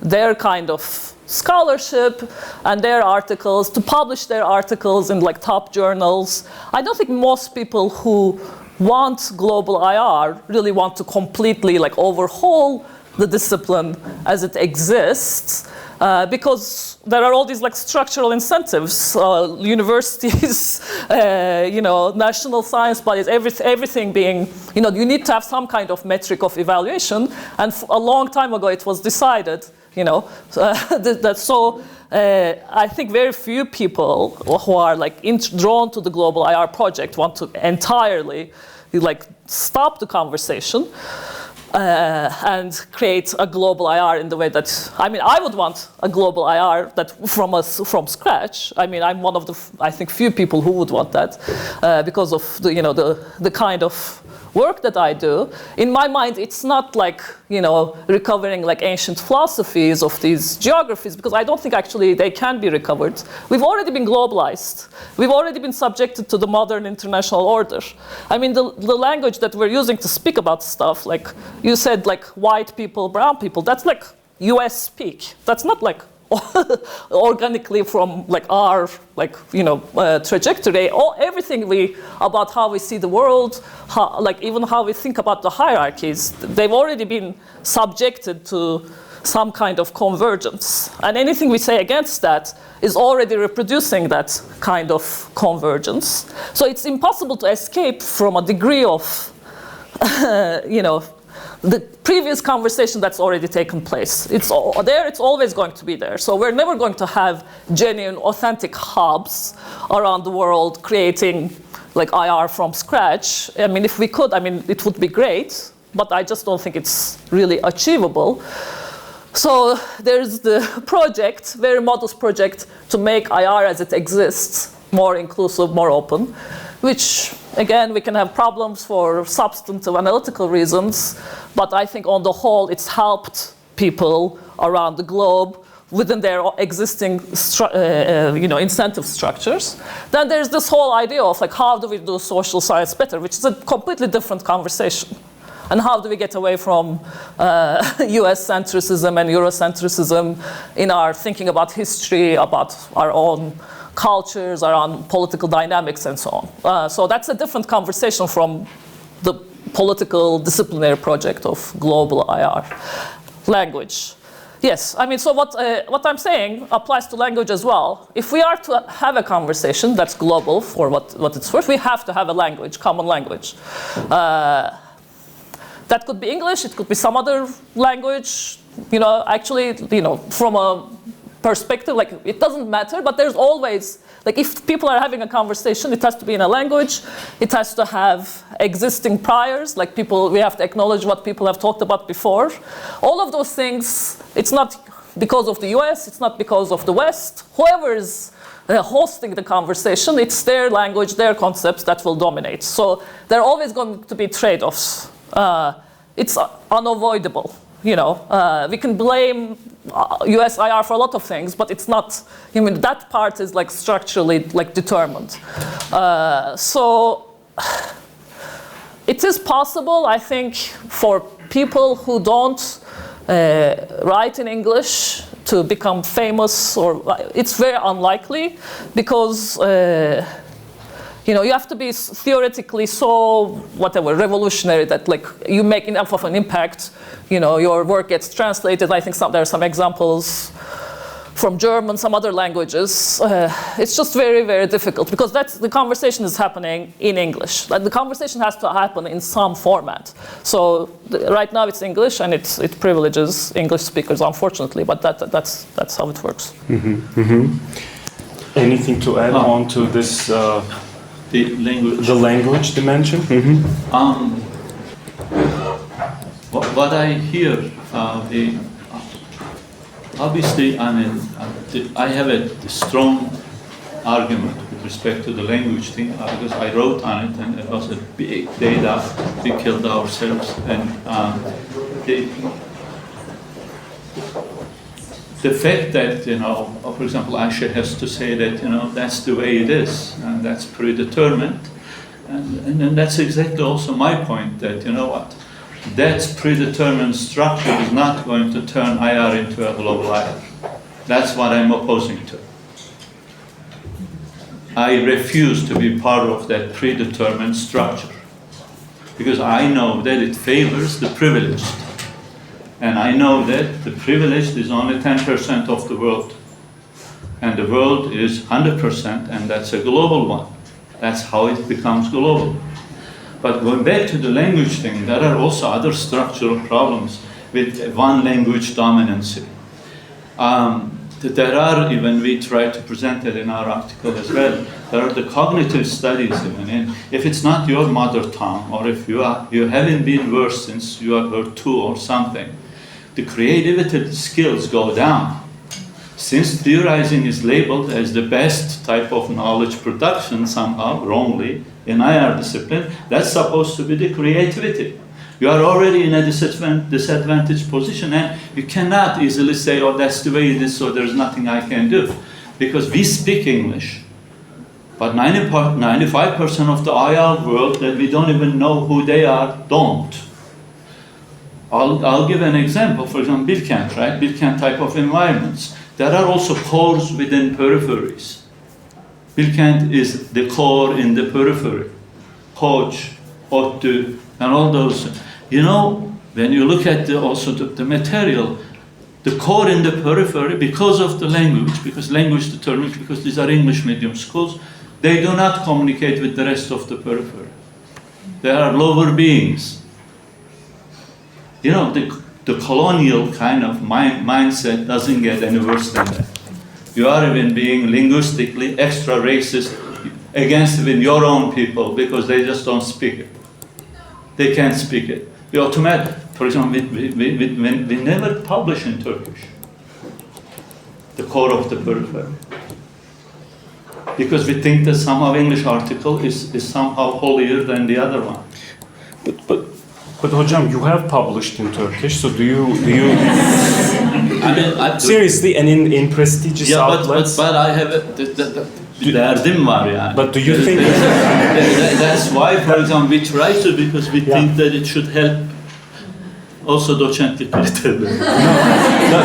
their kind of scholarship and their articles, to publish their articles in like top journals. I don't think most people who want global IR really want to completely like overhaul the discipline as it exists, because there are all these like structural incentives, universities, national science bodies, everything being, you need to have some kind of metric of evaluation. And a long time ago it was decided, I think very few people who are like drawn to the global IR project want to entirely like stop the conversation. And create a global IR in the way that, I would want a global IR that from scratch. I'm one of the, I think, few people who would want that because of the kind of work that I do. In my mind, it's not like, recovering like ancient philosophies of these geographies, because I don't think actually they can be recovered. We've already been globalized. We've already been subjected to the modern international order. The language that we're using to speak about stuff, like you said, like white people, brown people, that's like US speak. That's not like organically from like our trajectory. Everything about how we see the world, even how we think about the hierarchies, they've already been subjected to some kind of convergence. And anything we say against that is already reproducing that kind of convergence. So it's impossible to escape from a degree of the previous conversation that's already taken place. It's there, it's always going to be there. So we're never going to have genuine, authentic hubs around the world creating like IR from scratch. If we could, it would be great, but I just don't think it's really achievable. So there's the project, very modest project, to make IR as it exists more inclusive, more open, which, again, we can have problems for substantive analytical reasons, but I think on the whole it's helped people around the globe within their existing incentive structures. Then there's this whole idea of like, how do we do social science better, which is a completely different conversation. And how do we get away from US centricism and Eurocentricism in our thinking about history, about our own cultures, around political dynamics, and so on. So that's a different conversation from the political disciplinary project of global IR. Language. Yes, so what I'm saying applies to language as well. If we are to have a conversation that's global for what it's worth, we have to have a language, common language. That could be English, it could be some other language, from a perspective, like it doesn't matter, but there's always, like if people are having a conversation, it has to be in a language, it has to have existing priors, like we have to acknowledge what people have talked about before. All of those things, it's not because of the US, it's not because of the West. Whoever is hosting the conversation, it's their language, their concepts that will dominate. So there are always going to be trade-offs. It's unavoidable. We can blame US IR for a lot of things, but it's not, that part is like structurally like determined. So it is possible, I think, for people who don't write in English to become famous, or it's very unlikely, because you have to be theoretically so revolutionary that like you make enough of an impact, your work gets translated. I think there are some examples from German, some other languages. It's just very, very difficult, because the conversation is happening in English. Like the conversation has to happen in some format. So right now it's English, and it privileges English speakers, unfortunately, but that's how it works.
Mm-hmm. Mm-hmm. Anything to add on to this? The language dimension. Mm-hmm.
What I hear, obviously, I have a strong argument with respect to the language thing, because I wrote on it, and it was a big data. We killed ourselves, and the fact that, for example, Ayşe has to say that, that's the way it is, and that's predetermined, and that's exactly also my point, that, that's predetermined structure is not going to turn IR into a global IR. That's what I'm opposing to. I refuse to be part of that predetermined structure because I know that it favors the privileged. And I know that the privileged is only 10% of the world. And the world is 100%, and that's a global one. That's how it becomes global. But going back to the language thing, there are also other structural problems with one language dominancy. There are, even we try to present it in our article as well, there are the cognitive studies even. And if it's not your mother tongue, or if you haven't been versed since you were 2 or something, the creativity skills go down. Since theorizing is labeled as the best type of knowledge production somehow, wrongly, in IR discipline, that's supposed to be the creativity. You are already in a disadvantaged position and you cannot easily say, oh, that's the way it is, so there's nothing I can do. Because we speak English, but 95% of the IR world that we don't even know who they are, don't. I'll give an example, for example, Bilkent, right? Bilkent type of environments. There are also cores within peripheries. Bilkent is the core in the periphery. Koç, ODTÜ, and all those. You know, when you look at also the material, the core in the periphery, because of the language, because language determines, because these are English medium schools, they do not communicate with the rest of the periphery. They are lower beings. You know, the colonial kind of mindset doesn't get any worse than that. You are even being linguistically extra racist against even your own people because they just don't speak it. They can't speak it. We automatic, for example, we never publish in Turkish, the core of the periphery. Because we think that somehow English article is somehow holier than the other one.
But hocam, you have published in Turkish, so do you
I mean,
seriously, and in prestigious outlets?
But I have derdim var yani.
But do you think
that's why, for example, we try to, because we think that it should help also doçentlik kaliteli.
No,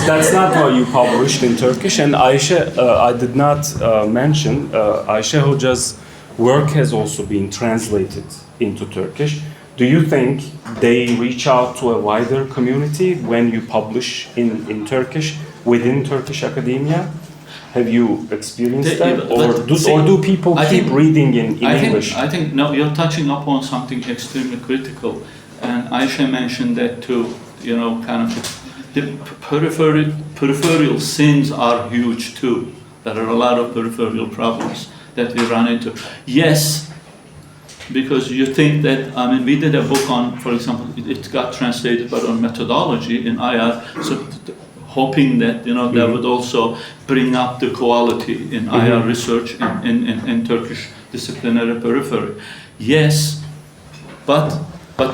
that's not why you published in Turkish. And Ayşe, I did not mention, Ayşe Hoca's work has also been translated into Turkish. Do you think they reach out to a wider community when you publish in Turkish, within Turkish academia? Have you experienced that? Or do people keep reading in English?
I think, no, you're touching upon something extremely critical. And Ayşe mentioned that too, you know, kind of the peripheral sins are huge too. There are a lot of peripheral problems that we run into. Yes, because you think that, I mean, we did a book on, for example, it got translated, but on methodology in IR, so hoping that, you know, that would also bring up the quality in IR research in Turkish disciplinary periphery. Yes, but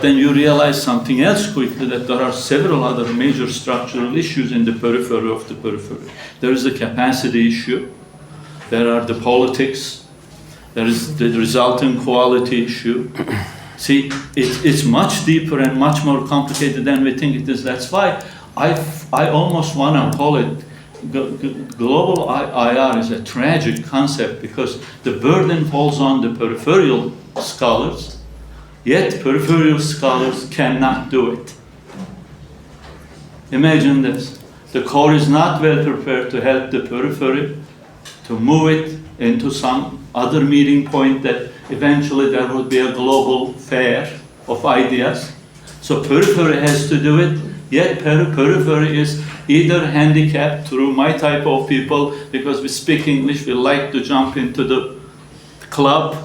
then you realize something else quickly, that there are several other major structural issues in the periphery of the periphery. There is the capacity issue, there are the politics, there is the resulting quality issue. See, it's much deeper and much more complicated than we think it is. That's why I almost want to call it global IR is a tragic concept, because the burden falls on the peripheral scholars, yet peripheral scholars cannot do it. Imagine this. The core is not well prepared to help the periphery to move it into some other meeting point that eventually there would be a global fair of ideas. So periphery has to do it, yet periphery is either handicapped through my type of people, because we speak English, we like to jump into the club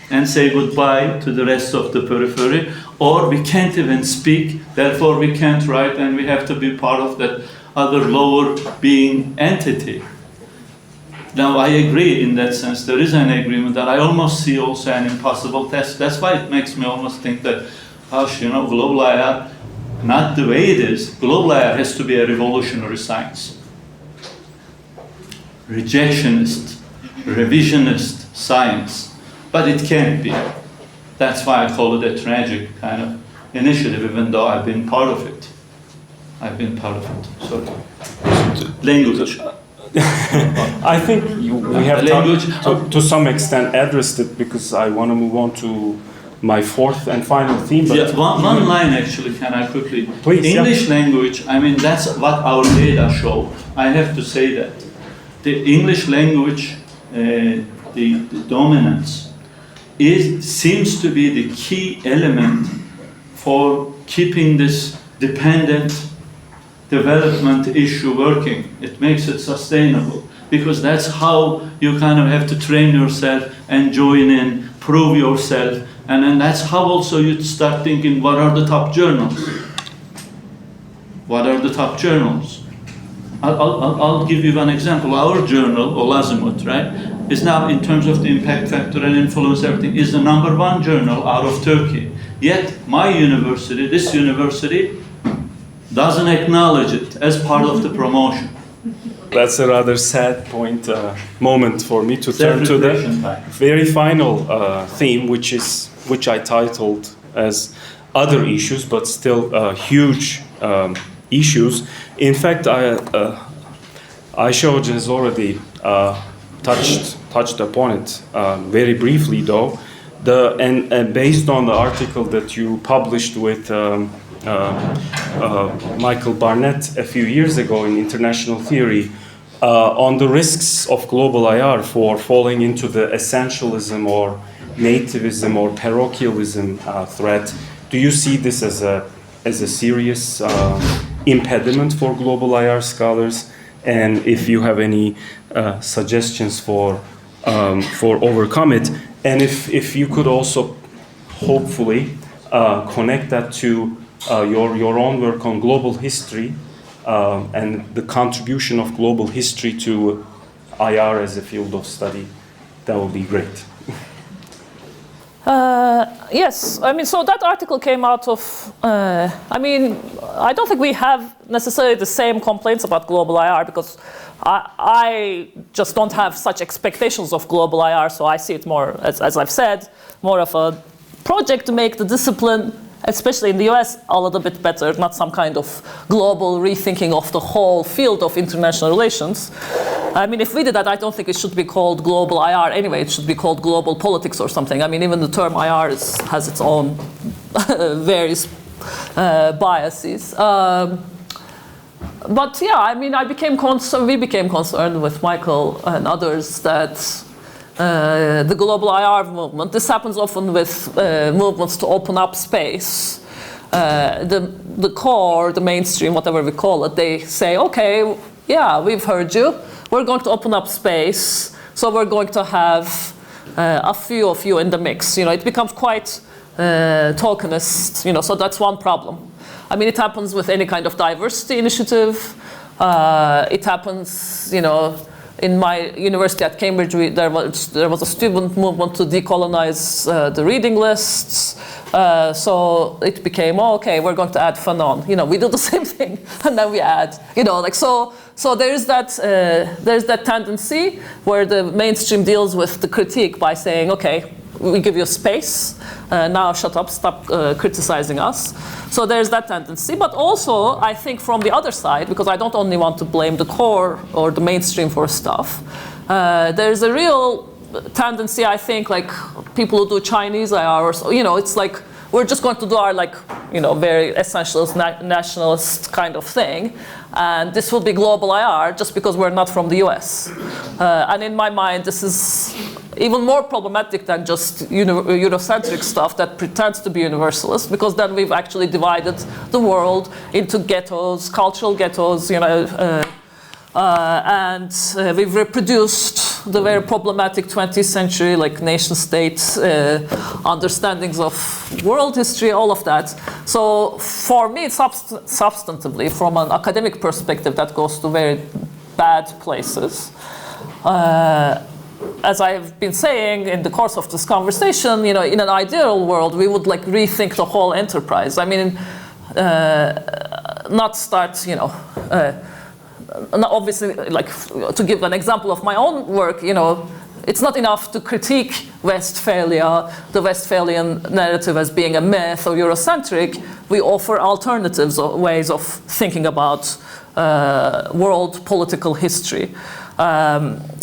and say goodbye to the rest of the periphery, or we can't even speak, therefore we can't write, and we have to be part of that other lower being entity. Now, I agree in that sense. There is an agreement that I almost see also an impossible task. That's why it makes me almost think that, gosh, you know, global IR, not the way it is. Global IR has to be a revolutionary science. Rejectionist, revisionist science. But it can't be. That's why I call it a tragic kind of initiative, even though I've been part of it. I've been part of it. So, language.
I think we have to some extent addressed it because I want to move on to my fourth and final theme. But
yeah, one line actually, can I quickly?
Please,
English language, I mean, that's what our data show. I have to say that. The English language, the dominance, seems to be the key element for keeping this dependent development issue working. It makes it sustainable because that's how you kind of have to train yourself and join in, prove yourself, and then that's how also you start thinking, what are the top journals? What are the top journals? I'll give you one example. Our journal, Azimuth, right, is now in terms of the impact factor and influence, everything, is the #1 journal out of Turkey. Yet my university, this university, doesn't acknowledge it as part of the promotion.
That's a rather sad moment for me to turn to the very final theme, which I titled as other issues, but still huge issues. In fact, Ayşe has already touched upon it very briefly, though. And based on the article that you published with Michael Barnett a few years ago in International Theory on the risks of global IR for falling into the essentialism or nativism or parochialism threat, do you see this as a serious impediment for global IR scholars? And if you have any suggestions for overcome it, and if you could also hopefully connect that to your own work on global history and the contribution of global history to IR as a field of study, that would be great.
Yes, I mean, so that article came out of, I mean, I don't think we have necessarily the same complaints about global IR because I just don't have such expectations of global IR, so I see it more, as I've said, more of a project to make the discipline, especially in the US, a little bit better, not some kind of global rethinking of the whole field of international relations. I mean, if we did that, I don't think it should be called global IR anyway. It should be called global politics or something. I mean, even the term IR has its own various biases. But yeah, I mean, we became concerned with Michael and others that the global IR movement, this happens often with movements to open up space. The core, the mainstream, whatever we call it, they say, okay, yeah, we've heard you. We're going to open up space, so we're going to have a few of you in the mix. You know, it becomes quite tokenist, you know, so that's one problem. I mean, it happens with any kind of diversity initiative. It happens, you know, in my university at Cambridge, there was a student movement to decolonize the reading lists. So it became, oh, okay, we're going to add Fanon. You know, we do the same thing, and then we add, you know, like so. So there's that tendency where the mainstream deals with the critique by saying, okay, we give you space. Now shut up, stop criticizing us. So there's that tendency. But also, I think from the other side, because I don't only want to blame the core or the mainstream for stuff, there's a real tendency, I think, like people who do Chinese IR, or so, you know, it's like we're just going to do our, like, you know, very essentialist, nationalist kind of thing. And this will be global IR just because we're not from the US. And in my mind, this is even more problematic than just Eurocentric stuff that pretends to be universalist, because then we've actually divided the world into ghettos, cultural ghettos, you know, and we've reproduced the very problematic 20th century, like nation-state understandings of world history, all of that. So for me, substantively, from an academic perspective, that goes to very bad places. As I've been saying in the course of this conversation, you know, in an ideal world, we would like rethink the whole enterprise. I mean, not start, you know, obviously, like, to give an example of my own work, you know, it's not enough to critique Westphalia, the Westphalian narrative as being a myth or Eurocentric. we offer alternatives or ways of thinking about world political history.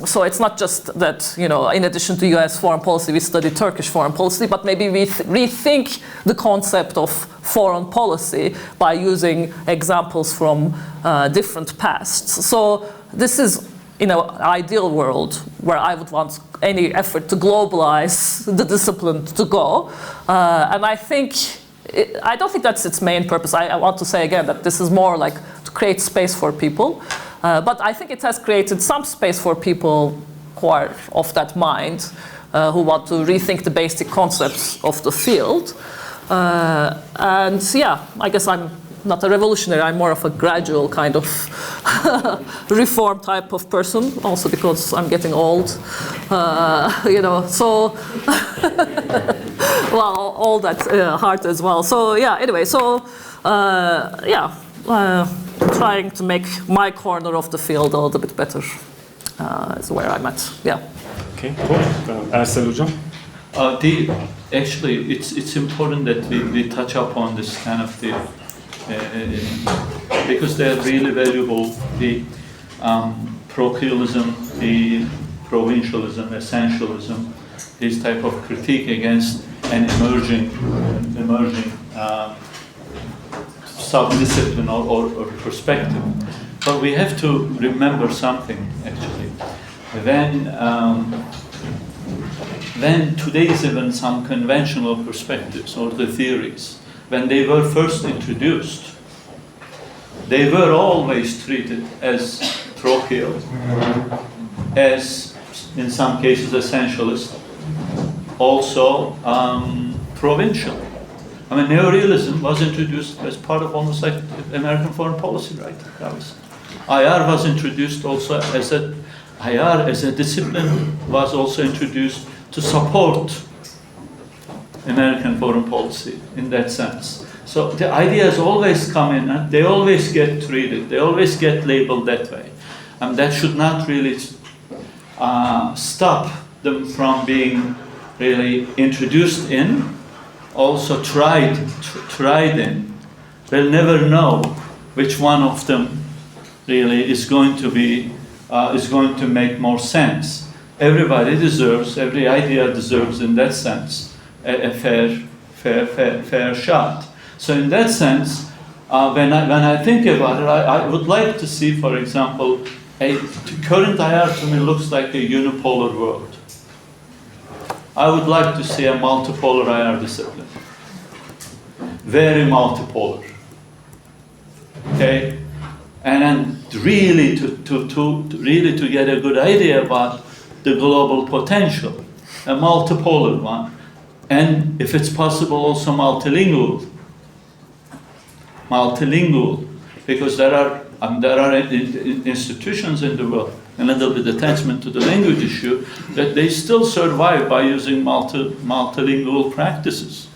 So it's not just that, in addition to US foreign policy, we study Turkish foreign policy, but maybe we rethink the concept of foreign policy by using examples from different pasts. So this is, ideal world where I would want any effort to globalize the discipline to go. And I don't think that's its main purpose. I want to say again that this is more like to create space for people. But I think it has created some space for people who are of that mind, who want to rethink the basic concepts of the field. And yeah, I guess I'm not a revolutionary, I'm more of a gradual kind of reform type of person, also because I'm getting old, so, well, all that hard as well. So yeah, anyway, so trying to make my corner of the field a little bit better is where I'm at, yeah.
Okay, cool. Ersel hocam?
Actually, it's important that we touch upon this kind of the because they are really valuable. The parochialism, the provincialism, essentialism, this type of critique against an emerging sub-discipline or perspective. But we have to remember something, actually. When today's even some conventional perspectives or the theories, when they were first introduced, they were always treated as parochial, as in some cases essentialist, also provincial. I mean, neorealism was introduced as part of almost like American foreign policy, right? IR was introduced also as a discipline was also introduced to support American foreign policy in that sense. So the ideas always come in and they always get treated, they always get labeled that way. And that should not really stop them from being really introduced in, also tried in. We'll never know which one of them really is going to make more sense. Everybody deserves, every idea deserves in that sense a fair shot. So in that sense, when I think about it, I would like to see, for example, current IR to me looks like a unipolar world. I would like to see a multipolar IR discipline. Very multipolar. Okay? And then really to get a good idea about the global potential, a multipolar one, and if it's possible also multilingual, because there are institutions in the world, a little bit attachment to the language issue, that they still survive by using multilingual practices.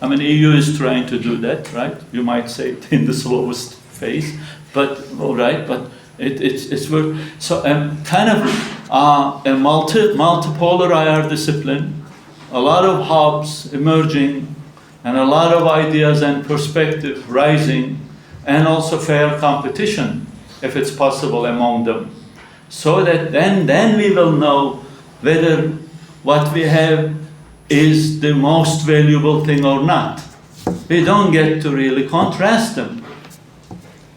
I mean, EU is trying to do that, right? You might say it in the slowest phase, but all right, but it's work. So kind of a multipolar IR discipline, a lot of hubs emerging, and a lot of ideas and perspective rising, and also fair competition, if it's possible, among them. So that then we will know whether what we have is the most valuable thing or not. We don't get to really contrast them.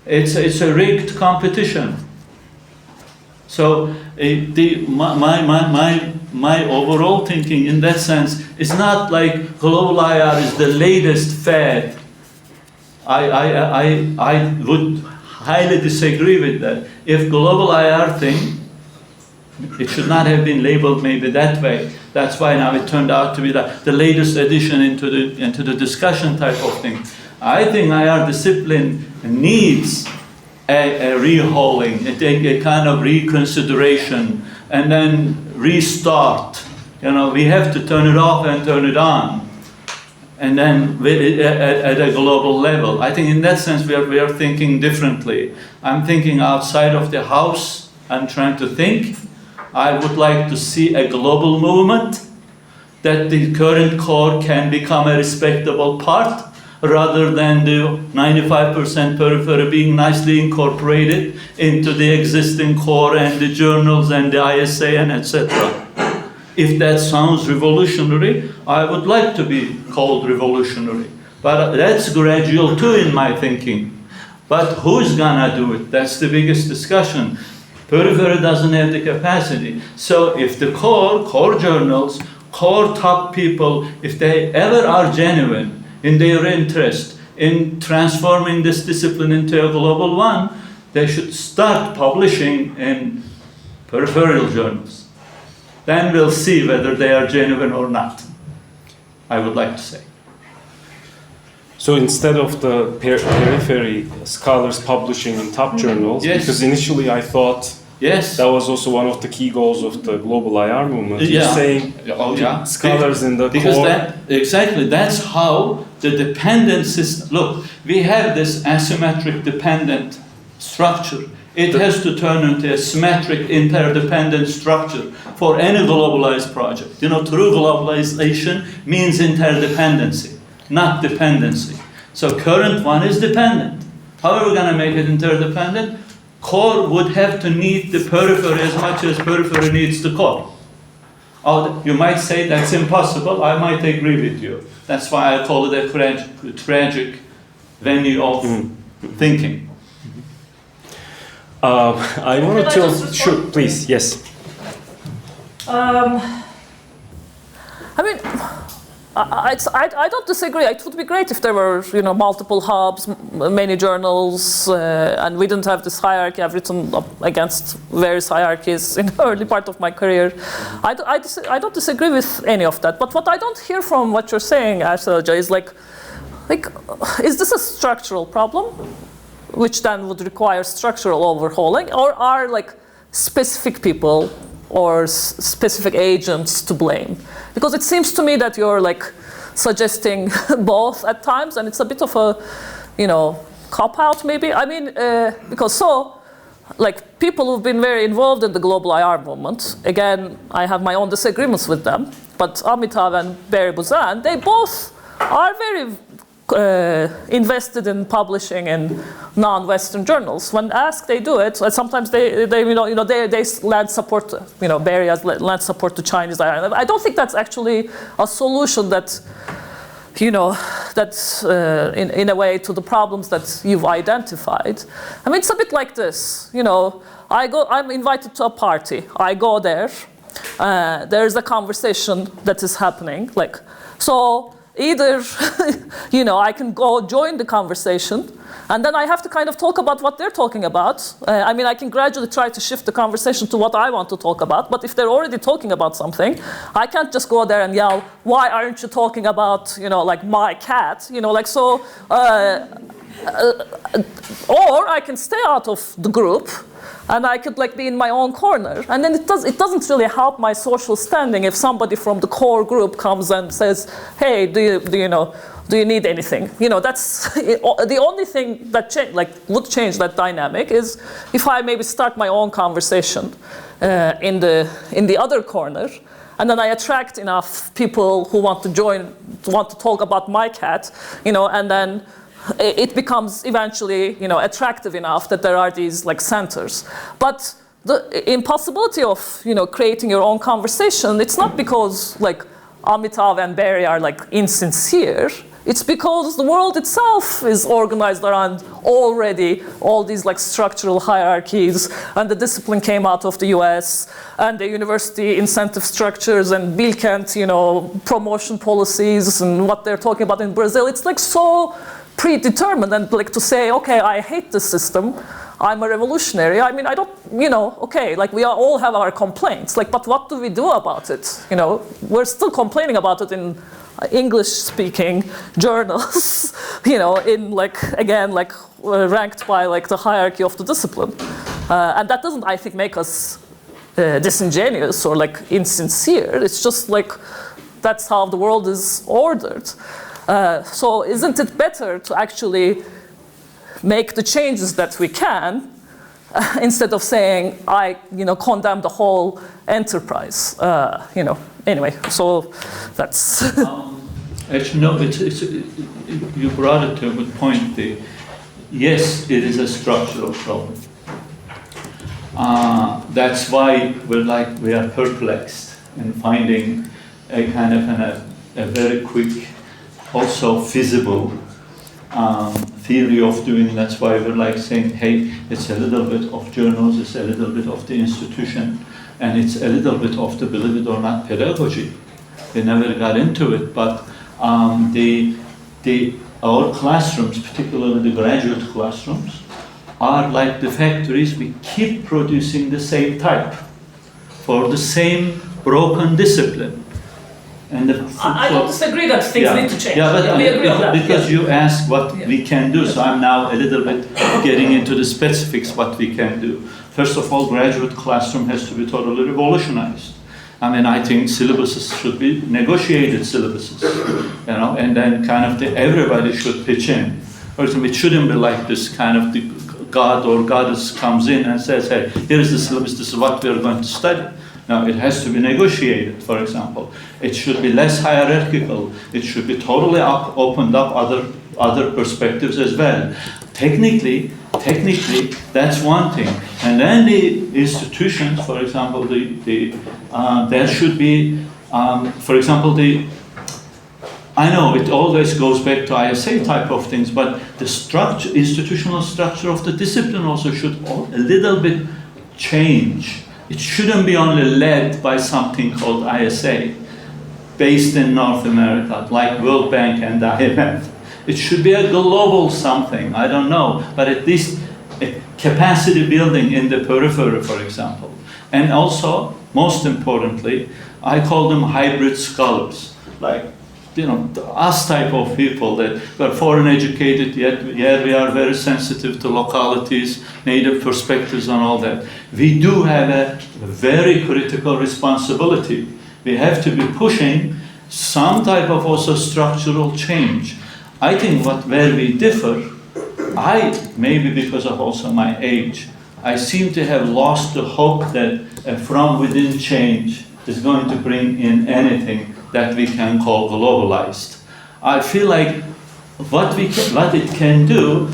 It's a rigged competition. So my overall thinking in that sense is not like global IR is the latest fad. I would highly disagree with that. If global IR thing, it should not have been labeled maybe that way. That's why now it turned out to be the latest addition into the discussion type of thing. I think IR discipline needs a rehauling, a kind of reconsideration, and then restart. We have to turn it off and turn it on, and then at a global level. I think in that sense we are thinking differently. I'm thinking outside of the house. I'm trying to think. I would like to see a global movement that the current core can become a respectable part rather than the 95% periphery being nicely incorporated into the existing core and the journals and the ISA and etc. If that sounds revolutionary, I would like to be called revolutionary. But that's gradual too in my thinking. But who's gonna do it? That's the biggest discussion. Periphery doesn't have the capacity. So if the core journals, core top people, if they ever are genuine in their interest in transforming this discipline into a global one, they should start publishing in peripheral journals. Then we'll see whether they are genuine or not, I would like to say.
So instead of the periphery scholars publishing in top journals,
Yes.
because initially I thought
Yes.
that was also one of the key goals of the global IR movement.
Yeah.
You're saying scholars in the
because
core.
Exactly, that's how the dependent system, look, we have this asymmetric dependent structure. It has to turn into a symmetric interdependent structure for any globalized project. You know, true globalization means interdependency, not dependency. So current one is dependent. How are we going to make it interdependent? Core would have to need the periphery as much as periphery needs the core. You might say that's impossible. I might agree with you. That's why I call it a tragic venue of thinking.
I wanted
Can I just
to.
respond?
Sure, please, yes.
I mean, I don't disagree. It would be great if there were, multiple hubs, many journals, and we didn't have this hierarchy. I've written up against various hierarchies in the early part of my career. I don't disagree with any of that. But what I don't hear from what you're saying, Arsel, is like, is this a structural problem, which then would require structural overhauling, or are like specific people or specific agents to blame? Because it seems to me that you're like suggesting both at times, and it's a bit of a, cop-out maybe. I mean, because like people who've been very involved in the global IR movement, again, I have my own disagreements with them, but Amitav and Barry Buzan, they both are very invested in publishing in non-Western journals. When asked, they do it. Sometimes they lend support. Barry has lent support to Chinese IR. I don't think that's actually a solution that, that's in a way to the problems that you've identified. I mean, it's a bit like this. I'm invited to a party. I go there. There's a conversation that is happening. Either, I can go join the conversation, and then I have to kind of talk about what they're talking about. I can gradually try to shift the conversation to what I want to talk about, but if they're already talking about something, I can't just go there and yell, why aren't you talking about, like my cat? Or I can stay out of the group, and I could be in my own corner. And then it doesn't really help my social standing if somebody from the core group comes and says, hey, do you need anything? That's the only thing that would change that dynamic is if I maybe start my own conversation in the other corner, and then I attract enough people who want to talk about my cat, and then it becomes eventually, attractive enough that there are these centers. But the impossibility of, creating your own conversation, it's not because Amitav and Barry are insincere. It's because the world itself is organized around already all these structural hierarchies, and the discipline came out of the US, and the university incentive structures and Bilkent, promotion policies and what they're talking about in Brazil. It's so predetermined, and to say, okay, I hate this system, I'm a revolutionary. I mean, I don't, okay, we all have our complaints, but what do we do about it? We're still complaining about it in English-speaking journals, in again, ranked by the hierarchy of the discipline. And that doesn't, I think, make us disingenuous or insincere. It's just that's how the world is ordered. So isn't it better to actually make the changes that we can instead of saying I condemn the whole enterprise? Anyway, so that's
Actually, no, you brought it to a good point. Yes, it is a structural problem. That's why we are perplexed in finding a kind of a very quick, also feasible theory of doing. That's why we're like saying, hey, it's a little bit of journals, it's a little bit of the institution, and it's a little bit of the, believe it or not, pedagogy. They never got into it, but our classrooms, particularly the graduate classrooms, are like the factories. We keep producing the same type for the same broken discipline. And
I don't disagree that things need to change.
Yeah, but
we agree on that.
Because you asked what we can do, so I'm now a little bit getting into the specifics what we can do. First of all, graduate classroom has to be totally revolutionized. I mean, I think syllabuses should be negotiated syllabuses, and then kind of everybody should pitch in. For example, it shouldn't be like this kind of the god or goddess comes in and says, hey, here is the syllabus, this is what we are going to study. No, it has to be negotiated, for example. It should be less hierarchical. It should be totally opened up other perspectives as well. Technically, that's one thing. And then the institutions, for example, there should be, for example, I know it always goes back to ISA type of things, but the institutional structure of the discipline also should a little bit change. It shouldn't be only led by something called ISA, based in North America, like World Bank and the IMF. It should be a global something, I don't know, but at least a capacity building in the periphery, for example. And also, most importantly, I call them hybrid scholars, like, us type of people that were foreign educated, yet we are very sensitive to localities, native perspectives and all that. We do have a very critical responsibility. We have to be pushing some type of also structural change. I think where we differ, maybe because of also my age, I seem to have lost the hope that from within change is going to bring in anything that we can call globalized. I feel like what it can do,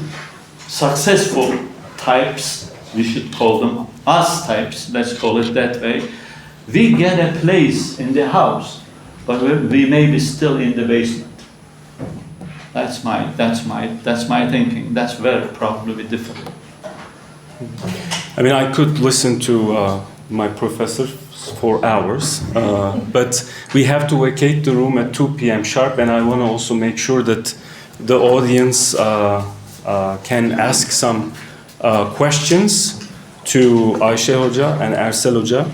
successful types, we should call them us types, let's call it that way, we get a place in the house, but we may be still in the basement. That's my thinking. That's where probably different.
I mean, I could listen to my professor for hours, but we have to vacate the room at 2 p.m. sharp, and I want to also make sure that the audience can ask some questions to Ayşe Hoca and Ersel Hoca.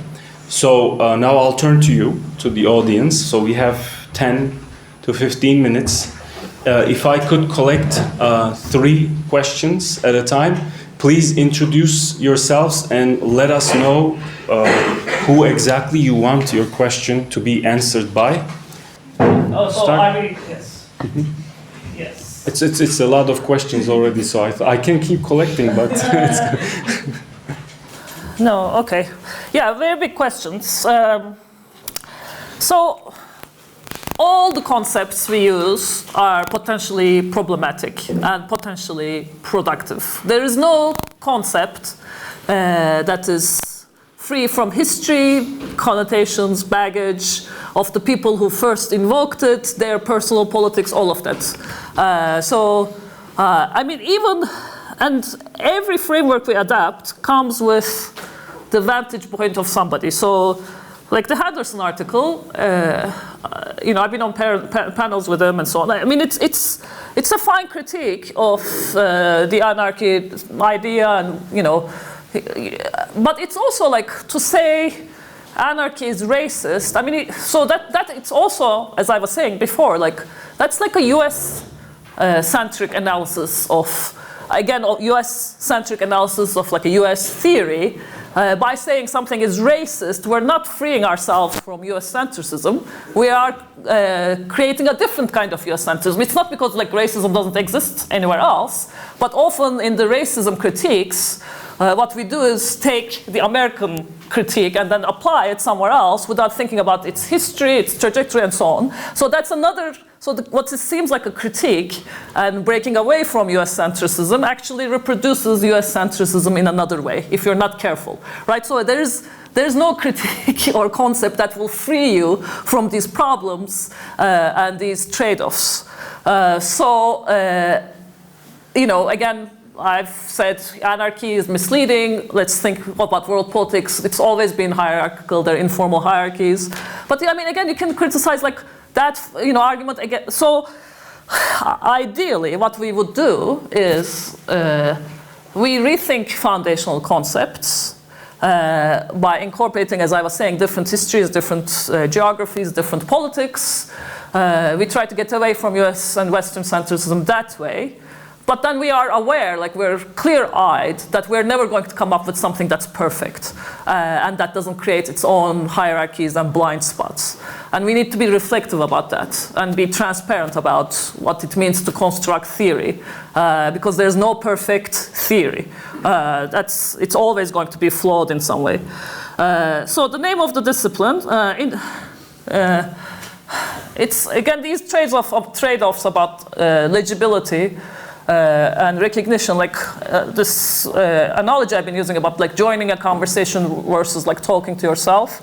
So now I'll turn to you, to the audience. So we have 10 to 15 minutes. If I could collect 3 questions at a time, please introduce yourselves and let us know who exactly you want your question to be answered by.
Yes. Mm-hmm. Yes.
It's a lot of questions already, so I can keep collecting, but
No, okay. Yeah, very big questions. So all the concepts we use are potentially problematic and potentially productive. There is no concept that is free from history, connotations, baggage of the people who first invoked it, their personal politics, all of that. I mean, and every framework we adapt comes with the vantage point of somebody. So, like the Henderson article, I've been on panels with them and so on. I mean, it's a fine critique of the anarchy idea, and but it's also like to say anarchy is racist. I mean, so that it's also, as I was saying before, like that's like a U.S. Centric analysis of, again, U.S.-centric analysis of like a U.S. theory. By saying something is racist, we're not freeing ourselves from U.S. centricism. We are creating a different kind of U.S. centricism. It's not because like racism doesn't exist anywhere else, but often in the racism critiques, what we do is take the American critique and then apply it somewhere else without thinking about its history, its trajectory, and so on. So that's another So what seems like a critique and breaking away from US centricism actually reproduces US centricism in another way, if you're not careful, right? So there's no critique or concept that will free you from these problems and these trade-offs. Again, I've said anarchy is misleading. Let's think about world politics. It's always been hierarchical. They're informal hierarchies. But I mean, again, you can criticize like that, argument again. So ideally, what we would do is we rethink foundational concepts by incorporating, as I was saying, different histories, different geographies, different politics. We try to get away from US and Western centricism that way. But then we are aware, like we're clear-eyed, that we're never going to come up with something that's perfect and that doesn't create its own hierarchies and blind spots. And we need to be reflective about that and be transparent about what it means to construct theory because there's no perfect theory. It's always going to be flawed in some way. So the name of the discipline, it's again these trade-offs about legibility and recognition, like this analogy I've been using about like joining a conversation versus like talking to yourself.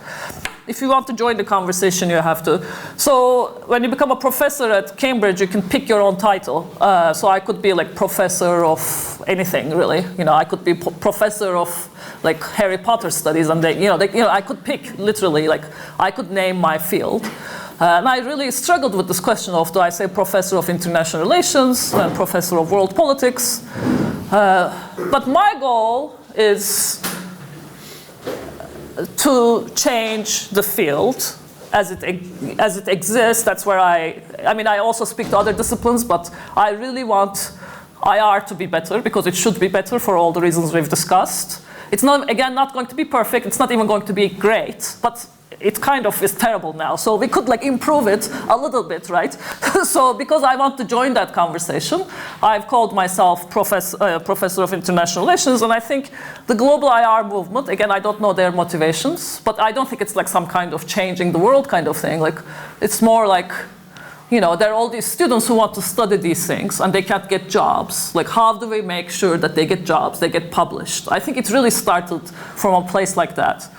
If you want to join the conversation, you have to. So when you become a professor at Cambridge, you can pick your own title. So I could be like professor of anything, really. I could be professor of like Harry Potter studies, and I could pick literally, like I could name my field. And I really struggled with this question of, do I say professor of international relations, professor of world politics? But my goal is to change the field as it exists. That's where I also speak to other disciplines, but I really want IR to be better because it should be better for all the reasons we've discussed. It's not going to be perfect. It's not even going to be great, but it kind of is terrible now. So we could like improve it a little bit, right? So because I want to join that conversation, I've called myself Professor of International Relations, and I think the global IR movement, again, I don't know their motivations, but I don't think it's like some kind of changing the world kind of thing. Like, it's more like, there are all these students who want to study these things and they can't get jobs. Like, how do we make sure that they get jobs, they get published? I think it really started from a place like that.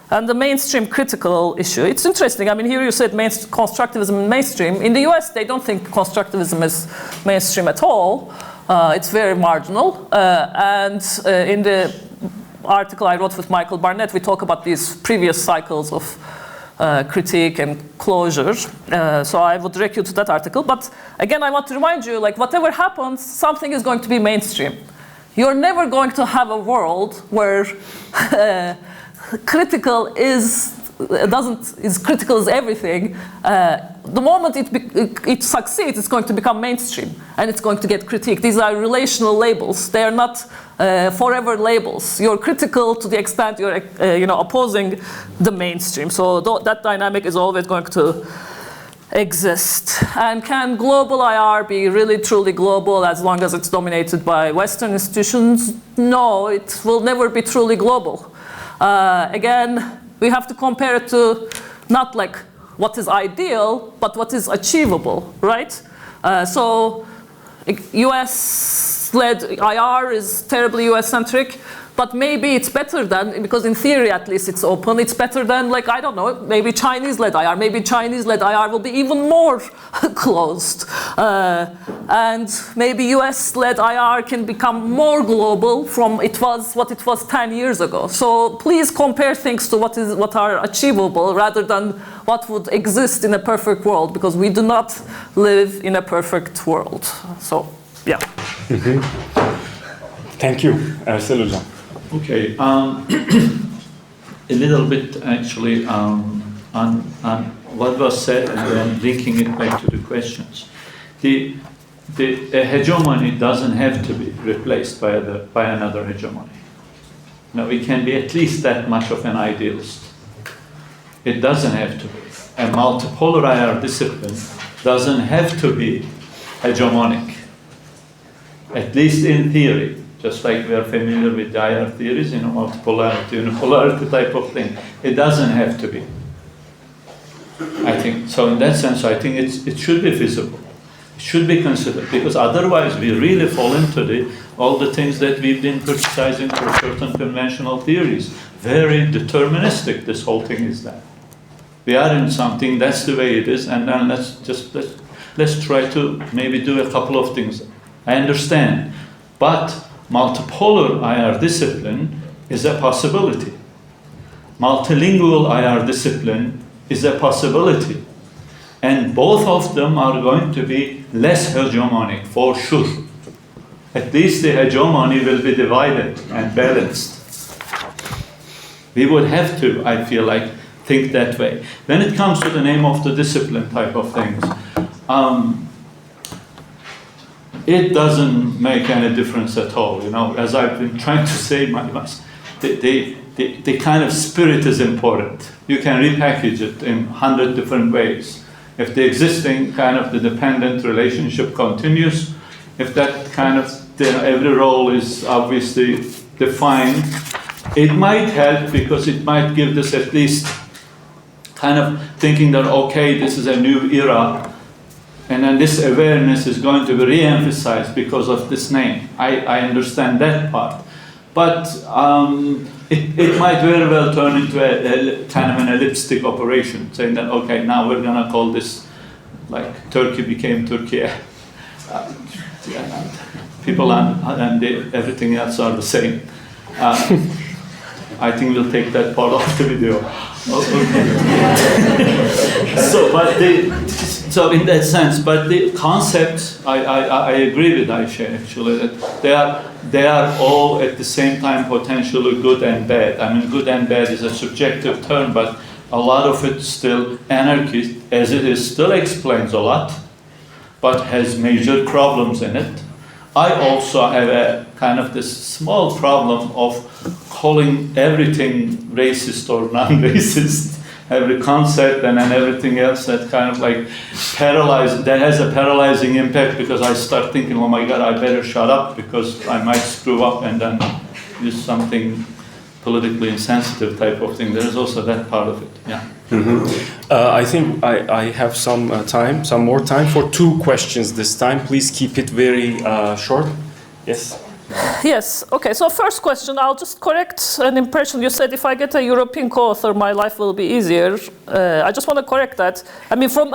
And the mainstream critical issue, it's interesting. I mean, here you said constructivism and mainstream. In the US, they don't think constructivism is mainstream at all. It's very marginal. And in the article I wrote with Michael Barnett, we talk about these previous cycles of critique and closure. So I would direct you to that article. But again, I want to remind you, like, whatever happens, something is going to be mainstream. You're never going to have a world where critical is critical as everything. The moment it succeeds, it's going to become mainstream and it's going to get critiqued. These are relational labels. They are not forever labels. You're critical to the extent you're opposing the mainstream. So that dynamic is always going to exist. And can global IR be really truly global as long as it's dominated by Western institutions? No, it will never be truly global. Again, we have to compare it to not like what is ideal, but what is achievable, right? So US-led IR is terribly US-centric, but maybe it's better than, because in theory at least it's open, it's better than, like, I don't know, maybe Chinese-led IR. Maybe Chinese-led IR will be even more closed. And maybe US-led IR can become more global from what it was 10 years ago. So please compare things to what are achievable rather than what would exist in a perfect world, because we do not live in a perfect world. So, yeah.
Mm-hmm. Thank you, Ersel Hocam.
Okay, a little bit actually on what was said and then linking it back to the questions. The hegemony doesn't have to be replaced by another hegemony. Now, we can be at least that much of an idealist. It doesn't have to be. A multipolar IR discipline doesn't have to be hegemonic, at least in theory. Just like we are familiar with the IR theories, multipolarity, unipolarity type of thing. It doesn't have to be. I think so. In that sense, I think it should be feasible. It should be considered, because otherwise we really fall into all the things that we've been criticizing for certain conventional theories. Very deterministic. This whole thing is that we are in something. That's the way it is, and then let's try to maybe do a couple of things. I understand, but multipolar IR discipline is a possibility. Multilingual IR discipline is a possibility. And both of them are going to be less hegemonic, for sure. At least the hegemony will be divided and balanced. We would have to, I feel like, think that way. When it comes to the name of the discipline type of things, it doesn't make any difference at all. You know, as I've been trying to say, the kind of spirit is important. You can repackage it in 100 different ways. If the existing kind of the dependent relationship continues, if that kind of every role is obviously defined, it might help, because it might give this at least kind of thinking that, okay, this is a new era, and then this awareness is going to be re-emphasized because of this name. I understand that part. But it might very well turn into a kind of an elliptic operation, saying that, okay, now we're going to call this, like Turkey became Turkey. People and everything else are the same. I think we'll take that part off the video. Okay. So in that sense, but the concepts, I agree with Ayşe actually, that they are all at the same time potentially good and bad. I mean, good and bad is a subjective term, but a lot of it still, anarchy as it is still explains a lot, but has major problems in it. I also have a kind of this small problem of calling everything racist or non-racist, every concept and then everything else that kind of like that has a paralyzing impact, because I start thinking, oh my God, I better shut up because I might screw up and then use something politically insensitive type of thing. There is also that part of it, yeah.
Mm-hmm. I think I have some more time for 2 questions this time. Please keep it very short. Yes?
Yes, okay, so first question, I'll just correct an impression. You said if I get a European co-author, my life will be easier. I just want to correct that. I mean, from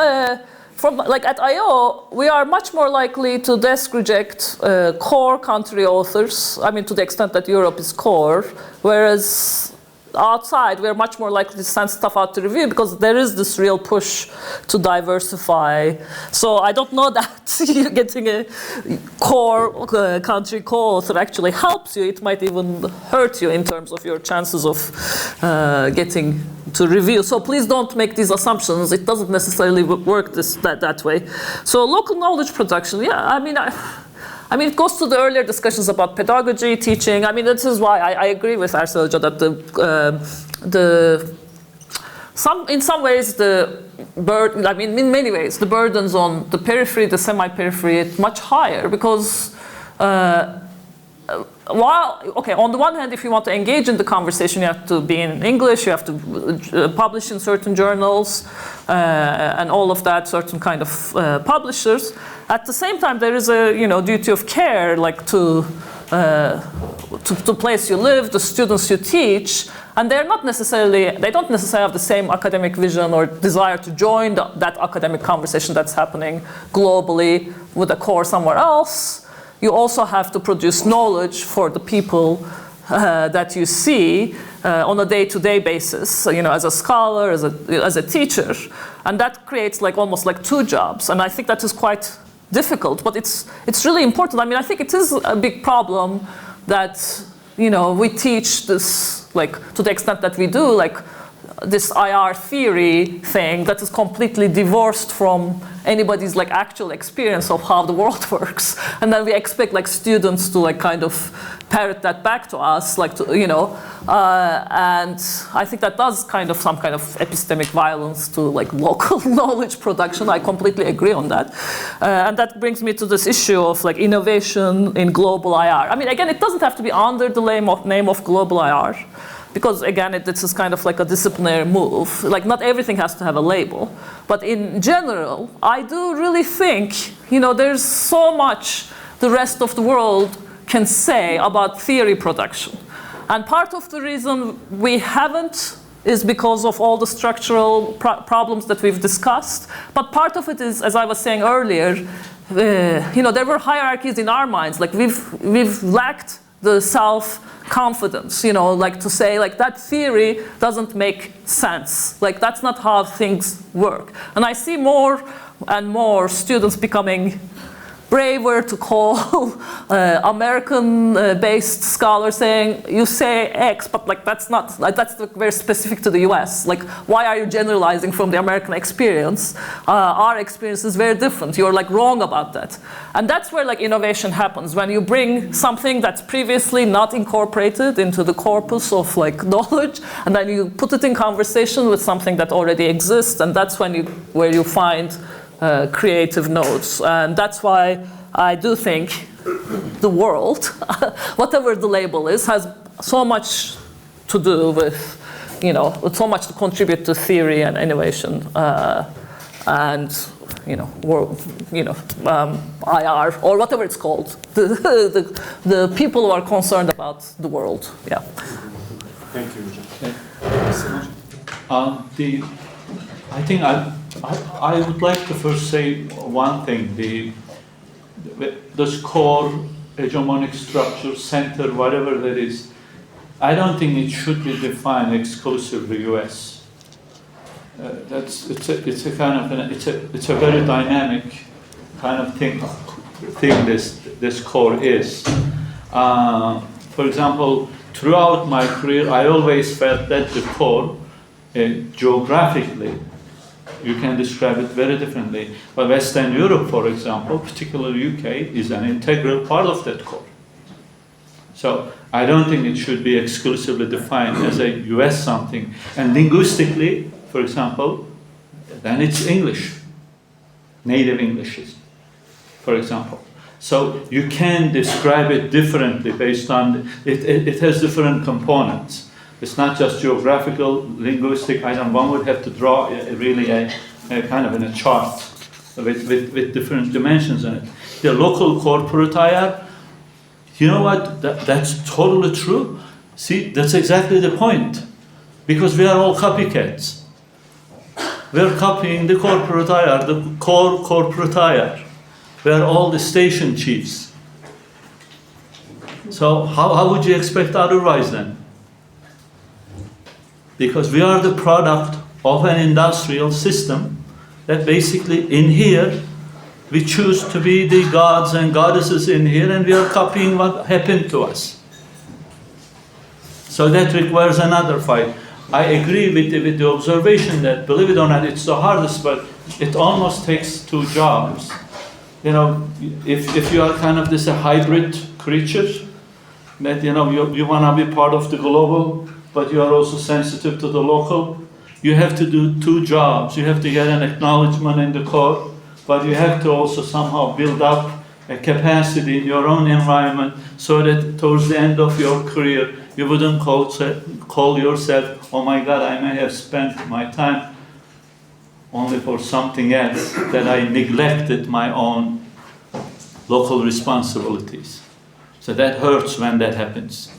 like at I.O., we are much more likely to desk reject core country authors, I mean, to the extent that Europe is core, whereas outside, we're much more likely to send stuff out to review, because there is this real push to diversify. So I don't know that getting a core country co-author actually helps you. It might even hurt you in terms of your chances of getting to review. So please don't make these assumptions. It doesn't necessarily work that way. So local knowledge production, yeah, I mean, it goes to the earlier discussions about pedagogy, teaching. I mean, this is why I agree with Ersel that in some ways in many ways, the burdens on the periphery, the semi-periphery, it's much higher, because on the one hand, if you want to engage in the conversation, you have to be in English, you have to publish in certain journals, and all of that, certain kind of publishers. At the same time, there is a duty of care, like to place you live, the students you teach, and they don't necessarily have the same academic vision or desire to join that academic conversation that's happening globally with a core somewhere else. You also have to produce knowledge for the people that you see on a day-to-day basis, as a scholar, as a teacher, and that creates almost like 2 jobs. And I think that is quite difficult, but it's really important. I mean, I think it is a big problem that we teach this, to the extent that we do, this IR theory thing that is completely divorced from anybody's actual experience of how the world works, and then we expect students to kind of parrot that back to us, and I think that does some kind of epistemic violence to local knowledge production. I completely agree on that, and that brings me to this issue of innovation in global IR. I mean, again, it doesn't have to be under the name of global IR. because again, this is kind of like a disciplinary move. Like not everything has to have a label, but in general, I do really think, there's so much the rest of the world can say about theory production. And part of the reason we haven't is because of all the structural problems that we've discussed. But part of it is, as I was saying earlier, there were hierarchies in our minds. Like we've lacked the self-confidence, like to say like that theory doesn't make sense. Like that's not how things work. And I see more and more students becoming braver to call American-based scholars saying, you say X, but like that's not, like that's very specific to the US. Like, why are you generalizing from the American experience? Our experience is very different. You're like wrong about that. And that's where like innovation happens, when you bring something that's previously not incorporated into the corpus of like knowledge, and then you put it in conversation with something that already exists, and that's where you find creative nodes. And that's why I do think the world, whatever the label is, has so much to do with, with so much to contribute to theory and innovation, and IR or whatever it's called, the people who are concerned about the world. Yeah.
Thank you.
I think I would like to first say one thing. This core hegemonic structure, center, whatever that is, I don't think it should be defined exclusively U.S. It's a very dynamic kind of thing. This core is. For example, throughout my career, I always felt that the core, geographically, you can describe it very differently. But Western Europe, for example, particularly UK, is an integral part of that core. So I don't think it should be exclusively defined as a US something. And linguistically, for example, then it's English, native English, for example. So you can describe it differently based on, it has different components. It's not just geographical, linguistic. One would have to draw really a kind of in a chart with different dimensions in it. The local corporate IR, you know what? That's totally true. See, that's exactly the point. Because we are all copycats. We're copying the corporate IR, the core corporate IR. We are all the station chiefs. So how would you expect otherwise then? Because we are the product of an industrial system that basically in here, we choose to be the gods and goddesses in here, and we are copying what happened to us. So that requires another fight. I agree with the observation that, believe it or not, it's the hardest, but it almost takes two jobs. If you are kind of this a hybrid creature, that you want to be part of the global, but you are also sensitive to the local, you have to do two jobs. You have to get an acknowledgement in the core, but you have to also somehow build up a capacity in your own environment so that towards the end of your career, you wouldn't call yourself, oh my God, I may have spent my time only for something else, that I neglected my own local responsibilities. So that hurts when that happens.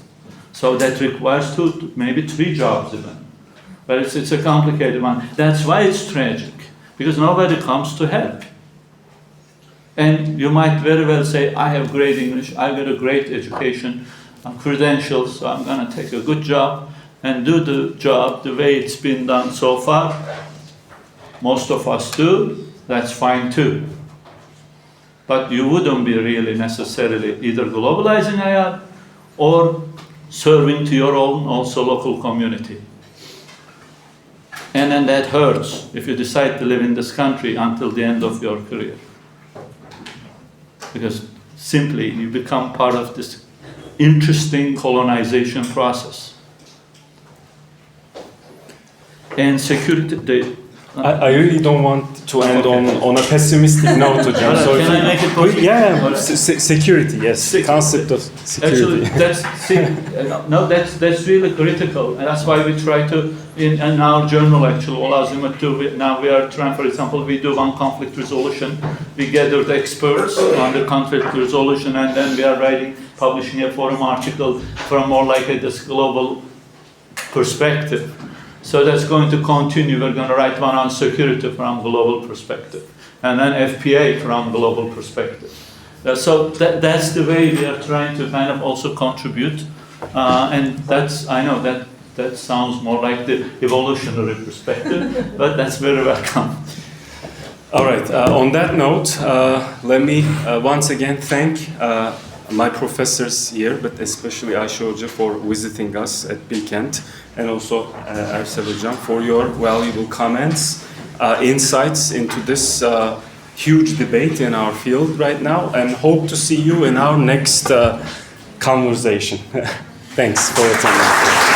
So that requires two, maybe three jobs even. But it's a complicated one. That's why it's tragic, because nobody comes to help. And you might very well say, I have great English, I got a great education, I'm credentials, so I'm going to take a good job and do the job the way it's been done so far. Most of us do, that's fine too. But you wouldn't be really necessarily either globalizing IR or serving to your own also local community. And then that hurts if you decide to live in this country until the end of your career. Because simply you become part of this interesting colonization process. And security,
I really don't want to end on a pessimistic note, Hocam. So
can I make it positive?
Yeah, security, yes. Concept of security.
Actually, that's really critical, and that's why we try to in our journal actually, all Azimuth do. Now we are trying, for example, we do on conflict resolution. We gathered experts on the conflict resolution, and then we are publishing a forum article from more like this global perspective. So that's going to continue. We're going to write one on security from global perspective, and then FPA from global perspective. So that's the way we are trying to kind of also contribute, and I know that sounds more like the evolutionary perspective, but that's very welcome.
All right. On that note, let me once again thank my professors here, but especially Ayşe Hoca for visiting us at Bilkent, and also Ersel Hocam for your valuable comments, insights into this huge debate in our field right now, and hope to see you in our next conversation. Thanks for attending.